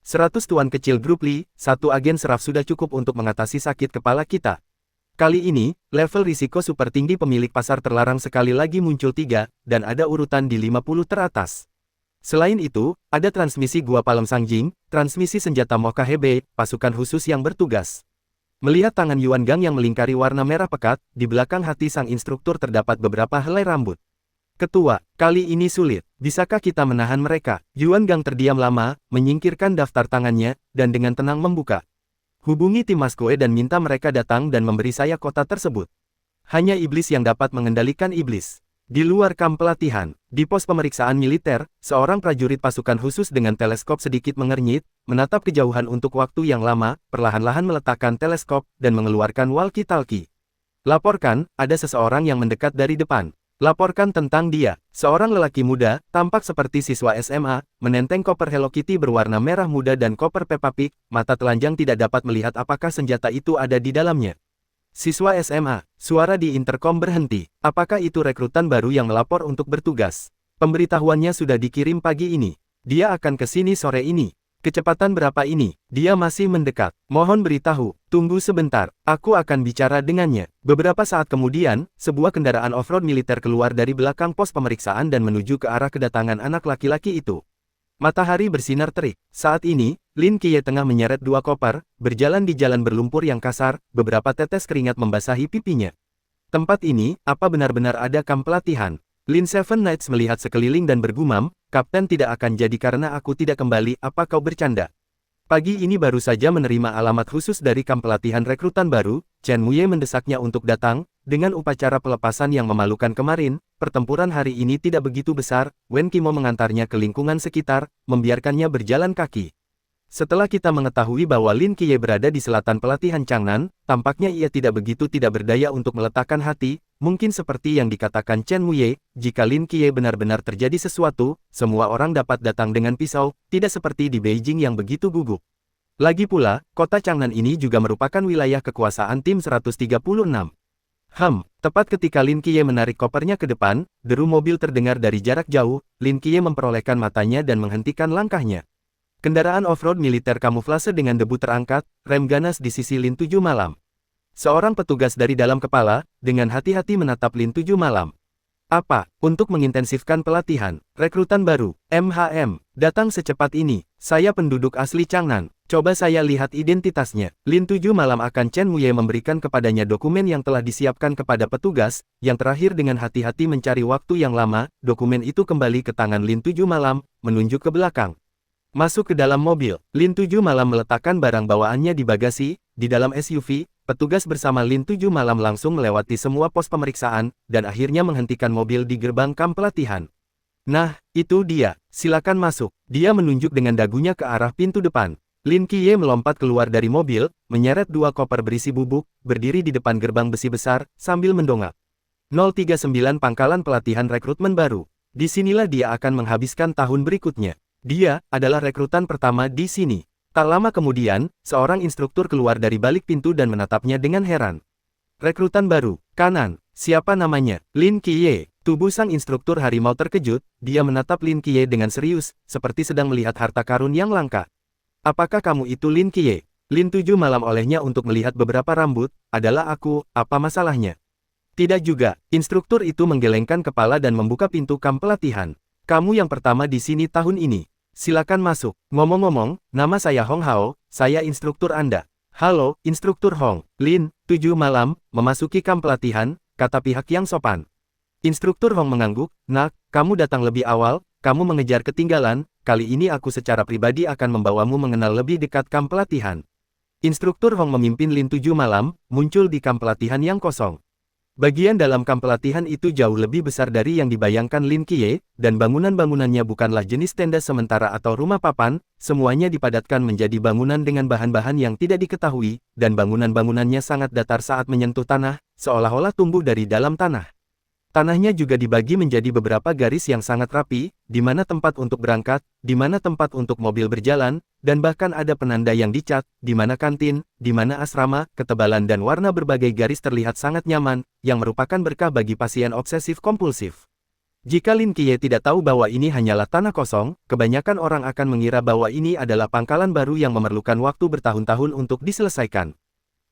S1: 100 tuan kecil grup Li, 1 agen seraf sudah cukup untuk mengatasi sakit kepala kita. Kali ini, level risiko super tinggi pemilik pasar terlarang sekali lagi muncul 3, dan ada urutan di 50 teratas. Selain itu, ada transmisi Gua Palem Sangjing, transmisi senjata Mocha Hebe, pasukan khusus yang bertugas. Melihat tangan Yuan Gang yang melingkari warna merah pekat, di belakang hati sang instruktur terdapat beberapa helai rambut. Ketua, kali ini sulit. Bisakah kita menahan mereka? Yuan Gang terdiam lama, menyingkirkan daftar tangannya, dan dengan tenang membuka. Hubungi tim Maskoe dan minta mereka datang dan memberi saya kota tersebut. Hanya iblis yang dapat mengendalikan iblis. Di luar kamp pelatihan, di pos pemeriksaan militer, seorang prajurit pasukan khusus dengan teleskop sedikit mengernyit, menatap kejauhan untuk waktu yang lama, perlahan-lahan meletakkan teleskop, dan mengeluarkan walkie-talkie. Laporkan, ada seseorang yang mendekat dari depan. Laporkan tentang dia. Seorang lelaki muda, tampak seperti siswa SMA, menenteng koper Hello Kitty berwarna merah muda dan koper Peppa Pig, mata telanjang tidak dapat melihat apakah senjata itu ada di dalamnya. Siswa SMA, suara di interkom berhenti. Apakah itu rekrutan baru yang melapor untuk bertugas? Pemberitahuannya sudah dikirim pagi ini. Dia akan ke sini sore ini. Kecepatan berapa ini? Dia masih mendekat. Mohon beritahu. Tunggu sebentar. Aku akan bicara dengannya. Beberapa saat kemudian, sebuah kendaraan off-road militer keluar dari belakang pos pemeriksaan dan menuju ke arah kedatangan anak laki-laki itu. Matahari bersinar terik. Saat ini, Lin Qiye tengah menyeret 2 koper, berjalan di jalan berlumpur yang kasar, beberapa tetes keringat membasahi pipinya. Tempat ini, apa benar-benar ada kamp pelatihan? Lin Seven Knights melihat sekeliling dan bergumam, Kapten tidak akan jadi karena aku tidak kembali, apa kau bercanda? Pagi ini baru saja menerima alamat khusus dari kamp pelatihan rekrutan baru, Chen Muye mendesaknya untuk datang, dengan upacara pelepasan yang memalukan kemarin, pertempuran hari ini tidak begitu besar, Wen Qimo mengantarnya ke lingkungan sekitar, membiarkannya berjalan kaki. Setelah kita mengetahui bahwa Lin Qiye berada di selatan pelatihan Changnan, tampaknya ia tidak begitu tidak berdaya untuk meletakkan hati, mungkin seperti yang dikatakan Chen Muye, jika Lin Qiye benar-benar terjadi sesuatu, semua orang dapat datang dengan pisau, tidak seperti di Beijing yang begitu gugup. Lagi pula, kota Changnan ini juga merupakan wilayah kekuasaan tim 136. Tepat ketika Lin Qiye menarik kopernya ke depan, deru mobil terdengar dari jarak jauh, Lin Qiye memperolehkan matanya dan menghentikan langkahnya. Kendaraan off-road militer kamuflase dengan debu terangkat, rem ganas di sisi Lin 7 Malam. Seorang petugas dari dalam kepala, dengan hati-hati menatap Lin 7 Malam. Apa? Untuk mengintensifkan pelatihan, rekrutan baru, MHM, datang secepat ini. Saya penduduk asli Changnan. Coba saya lihat identitasnya. Lin 7 Malam akan Chen Muye memberikan kepadanya dokumen yang telah disiapkan kepada petugas, yang terakhir dengan hati-hati mencari waktu yang lama, dokumen itu kembali ke tangan Lin 7 Malam, menunjuk ke belakang. Masuk ke dalam mobil, Lin 7 Malam meletakkan barang bawaannya di bagasi, di dalam SUV, petugas bersama Lin 7 Malam langsung melewati semua pos pemeriksaan, dan akhirnya menghentikan mobil di gerbang kamp pelatihan. Nah, itu dia. silakan masuk. Dia menunjuk dengan dagunya ke arah pintu depan. Lin Qiye melompat keluar dari mobil, menyeret 2 koper berisi bubuk, berdiri di depan gerbang besi besar, sambil mendongak. 039 Pangkalan Pelatihan Rekrutmen Baru. Disinilah dia akan menghabiskan tahun berikutnya. Dia adalah rekrutan pertama di sini. Tak lama kemudian, seorang instruktur keluar dari balik pintu dan menatapnya dengan heran. Rekrutan baru, kanan, siapa namanya? Lin Qiye. Tubuh sang instruktur harimau terkejut, dia menatap Lin Qiye dengan serius, seperti sedang melihat harta karun yang langka. Apakah kamu itu Lin Qiye? Lin 7 malam olehnya untuk melihat beberapa rambut, adalah aku, apa masalahnya? Tidak juga, instruktur itu menggelengkan kepala dan membuka pintu kamp pelatihan. Kamu yang pertama di sini tahun ini. Silakan masuk. Ngomong-ngomong, nama saya Hong Hao, saya instruktur Anda. Halo, instruktur Hong. Lin, 7 malam, memasuki kamp pelatihan, kata pihak yang sopan. Instruktur Hong mengangguk, nak, kamu datang lebih awal, kamu mengejar ketinggalan, kali ini aku secara pribadi akan membawamu mengenal lebih dekat kamp pelatihan. Instruktur Hong memimpin Lin 7 malam, muncul di kamp pelatihan yang kosong. Bagian dalam kamp pelatihan itu jauh lebih besar dari yang dibayangkan Lin Qiye, dan bangunan-bangunannya bukanlah jenis tenda sementara atau rumah papan, semuanya dipadatkan menjadi bangunan dengan bahan-bahan yang tidak diketahui, dan bangunan-bangunannya sangat datar saat menyentuh tanah, seolah-olah tumbuh dari dalam tanah. Tanahnya juga dibagi menjadi beberapa garis yang sangat rapi, di mana tempat untuk berangkat, di mana tempat untuk mobil berjalan, dan bahkan ada penanda yang dicat, di mana kantin, di mana asrama, ketebalan dan warna berbagai garis terlihat sangat nyaman, yang merupakan berkah bagi pasien obsesif-kompulsif. Jika Lin Qiye tidak tahu bahwa ini hanyalah tanah kosong, kebanyakan orang akan mengira bahwa ini adalah pangkalan baru yang memerlukan waktu bertahun-tahun untuk diselesaikan.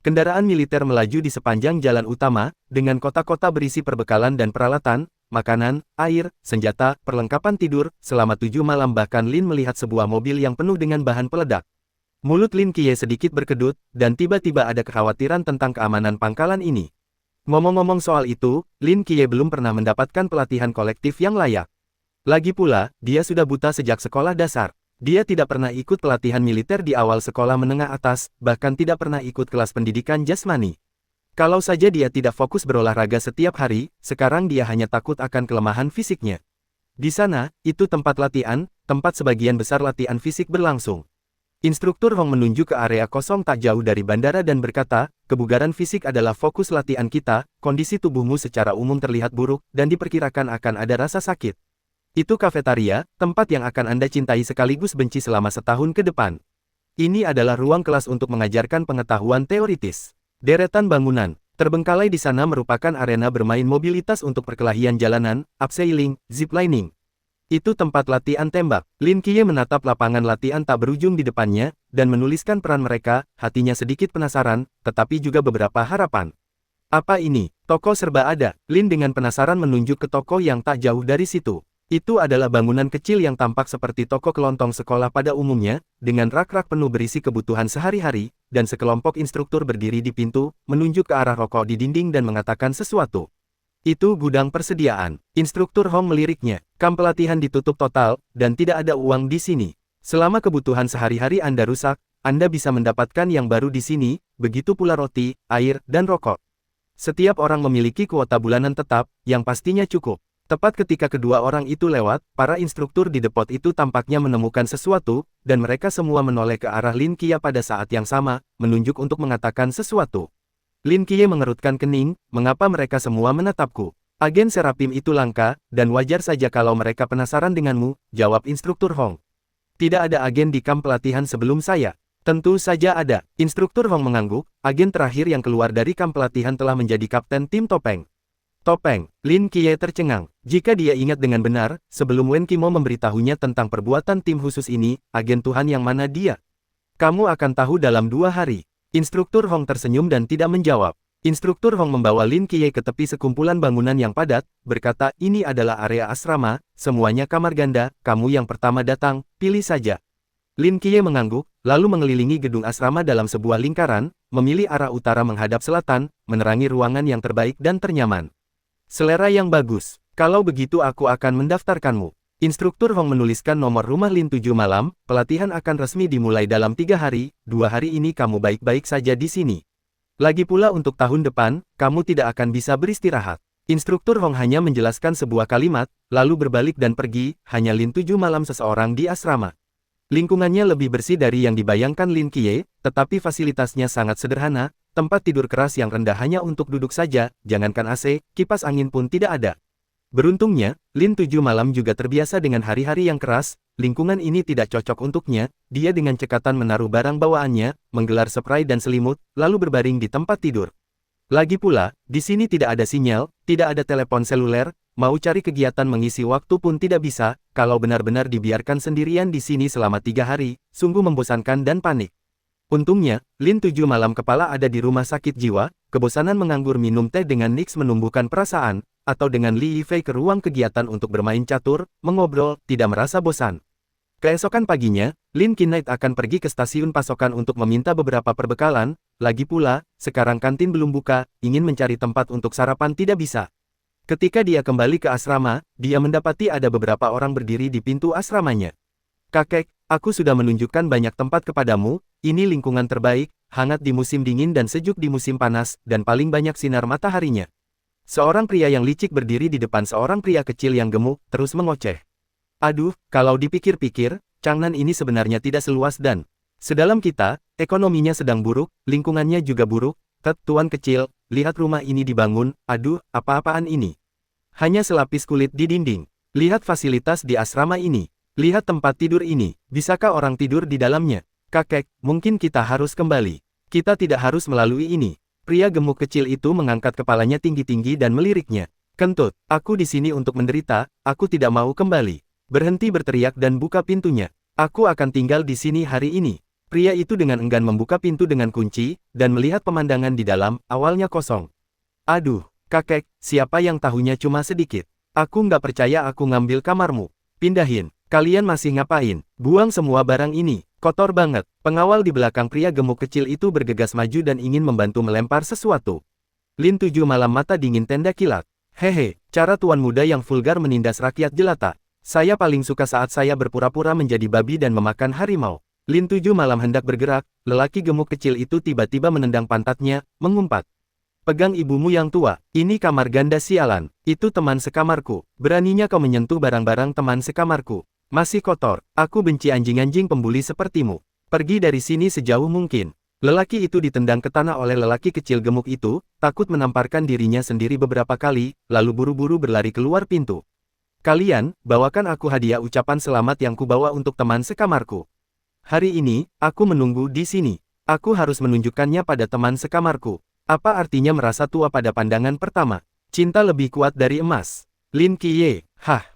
S1: Kendaraan militer melaju di sepanjang jalan utama, dengan kota-kota berisi perbekalan dan peralatan, makanan, air, senjata, perlengkapan tidur, selama 7 malam bahkan Lin melihat sebuah mobil yang penuh dengan bahan peledak. Mulut Lin Qiye sedikit berkedut, dan tiba-tiba ada kekhawatiran tentang keamanan pangkalan ini. Ngomong-ngomong soal itu, Lin Qiye belum pernah mendapatkan pelatihan kolektif yang layak. Lagi pula, dia sudah buta sejak sekolah dasar. Dia tidak pernah ikut pelatihan militer di awal sekolah menengah atas, bahkan tidak pernah ikut kelas pendidikan jasmani. Kalau saja dia tidak fokus berolahraga setiap hari, sekarang dia hanya takut akan kelemahan fisiknya. Di sana, itu tempat latihan, tempat sebagian besar latihan fisik berlangsung. Instruktur Hong menunjuk ke area kosong tak jauh dari bandara dan berkata, kebugaran fisik adalah fokus latihan kita, kondisi tubuhmu secara umum terlihat buruk, dan diperkirakan akan ada rasa sakit. Itu kafetaria, tempat yang akan Anda cintai sekaligus benci selama setahun ke depan. Ini adalah ruang kelas untuk mengajarkan pengetahuan teoritis. Deretan bangunan, terbengkalai di sana merupakan arena bermain mobilitas untuk perkelahian jalanan, abseiling, ziplining. Itu tempat latihan tembak. Lin Qiye menatap lapangan latihan tak berujung di depannya, dan menuliskan peran mereka, hatinya sedikit penasaran, tetapi juga beberapa harapan. Apa ini? Toko serba ada. Lin dengan penasaran menunjuk ke toko yang tak jauh dari situ. Itu adalah bangunan kecil yang tampak seperti toko kelontong sekolah pada umumnya, dengan rak-rak penuh berisi kebutuhan sehari-hari, dan sekelompok instruktur berdiri di pintu, menunjuk ke arah rokok di dinding dan mengatakan sesuatu. Itu gudang persediaan. Instruktur Hong meliriknya. Kamp pelatihan ditutup total, dan tidak ada uang di sini. Selama kebutuhan sehari-hari Anda rusak, Anda bisa mendapatkan yang baru di sini, begitu pula roti, air, dan rokok. Setiap orang memiliki kuota bulanan tetap, yang pastinya cukup. Tepat ketika kedua orang itu lewat, para instruktur di depot itu tampaknya menemukan sesuatu, dan mereka semua menoleh ke arah Lin Qiye pada saat yang sama, menunjuk untuk mengatakan sesuatu. Lin Qiye mengerutkan kening, mengapa mereka semua menatapku? Agen Serapim itu langka, dan wajar saja kalau mereka penasaran denganmu, jawab instruktur Hong. Tidak ada agen di kamp pelatihan sebelum saya. Tentu saja ada. Instruktur Hong mengangguk, agen terakhir yang keluar dari kamp pelatihan telah menjadi kapten tim Topeng. Topeng, Lin Qiye tercengang. Jika dia ingat dengan benar, sebelum Wen Qimo memberitahunya tentang perbuatan tim khusus ini, agen Tuhan yang mana dia? Kamu akan tahu dalam 2 hari. Instruktur Hong tersenyum dan tidak menjawab. Instruktur Hong membawa Lin Qiye ke tepi sekumpulan bangunan yang padat, berkata, ini adalah area asrama, semuanya kamar ganda, kamu yang pertama datang, pilih saja. Lin Qiye mengangguk, lalu mengelilingi gedung asrama dalam sebuah lingkaran, memilih arah utara menghadap selatan, menerangi ruangan yang terbaik dan ternyaman. Selera yang bagus. Kalau begitu aku akan mendaftarkanmu. Instruktur Hong menuliskan nomor rumah Lin 7 malam, pelatihan akan resmi dimulai dalam 3 hari, 2 hari ini kamu baik-baik saja di sini. Lagi pula untuk tahun depan, kamu tidak akan bisa beristirahat. Instruktur Hong hanya menjelaskan sebuah kalimat, lalu berbalik dan pergi, hanya Lin 7 malam seseorang di asrama. Lingkungannya lebih bersih dari yang dibayangkan Lin Qiye, tetapi fasilitasnya sangat sederhana, tempat tidur keras yang rendah hanya untuk duduk saja, jangankan AC, kipas angin pun tidak ada. Beruntungnya, Lin 7 malam juga terbiasa dengan hari-hari yang keras, lingkungan ini tidak cocok untuknya, dia dengan cekatan menaruh barang bawaannya, menggelar spray dan selimut, lalu berbaring di tempat tidur. Lagi pula, di sini tidak ada sinyal, tidak ada telepon seluler, mau cari kegiatan mengisi waktu pun tidak bisa, kalau benar-benar dibiarkan sendirian di sini selama 3 hari, sungguh membosankan dan panik. Untungnya, Lin 7 malam kepala ada di rumah sakit jiwa, kebosanan menganggur minum teh dengan Nix menumbuhkan perasaan, atau dengan Li Yifei ke ruang kegiatan untuk bermain catur, mengobrol, tidak merasa bosan. Keesokan paginya, Lin Kinnight akan pergi ke stasiun pasokan untuk meminta beberapa perbekalan, lagi pula, sekarang kantin belum buka, ingin mencari tempat untuk sarapan tidak bisa. Ketika dia kembali ke asrama, dia mendapati ada beberapa orang berdiri di pintu asramanya. Kakek, aku sudah menunjukkan banyak tempat kepadamu, ini lingkungan terbaik, hangat di musim dingin dan sejuk di musim panas, dan paling banyak sinar mataharinya. Seorang pria yang licik berdiri di depan seorang pria kecil yang gemuk, terus mengoceh. Aduh, kalau dipikir-pikir, Changnan ini sebenarnya tidak seluas dan sedalam kita, ekonominya sedang buruk, lingkungannya juga buruk, tuan kecil, lihat rumah ini dibangun, aduh, apa-apaan ini? Hanya selapis kulit di dinding. Lihat fasilitas di asrama ini. Lihat tempat tidur ini, bisakah orang tidur di dalamnya? Kakek, mungkin kita harus kembali. Kita tidak harus melalui ini. Pria gemuk kecil itu mengangkat kepalanya tinggi-tinggi dan meliriknya. Kentut, aku di sini untuk menderita, aku tidak mau kembali. Berhenti berteriak dan buka pintunya. Aku akan tinggal di sini hari ini. Pria itu dengan enggan membuka pintu dengan kunci, dan melihat pemandangan di dalam, awalnya kosong. Aduh, kakek, siapa yang tahunya cuma sedikit. Aku nggak percaya aku ngambil kamarmu. Pindahin, kalian masih ngapain? Buang semua barang ini, kotor banget. Pengawal di belakang pria gemuk kecil itu bergegas maju dan ingin membantu melempar sesuatu. Lin 7 malam mata dingin tenda kilat. Hehe, cara tuan muda yang vulgar menindas rakyat jelata. Saya paling suka saat saya berpura-pura menjadi babi dan memakan harimau. Lin 7 malam hendak bergerak, lelaki gemuk kecil itu tiba-tiba menendang pantatnya, mengumpat. Pegang ibumu yang tua, ini kamar ganda sialan, itu teman sekamarku, beraninya kau menyentuh barang-barang teman sekamarku. Masih kotor, aku benci anjing-anjing pembuli sepertimu. Pergi dari sini sejauh mungkin. Lelaki itu ditendang ke tanah oleh lelaki kecil gemuk itu, takut menamparkan dirinya sendiri beberapa kali, lalu buru-buru berlari keluar pintu. Kalian, bawakan aku hadiah ucapan selamat yang kubawa untuk teman sekamarku. Hari ini, aku menunggu di sini. Aku harus menunjukkannya pada teman sekamarku. Apa artinya merasa tua pada pandangan pertama? Cinta lebih kuat dari emas. Lin Qiye, hah.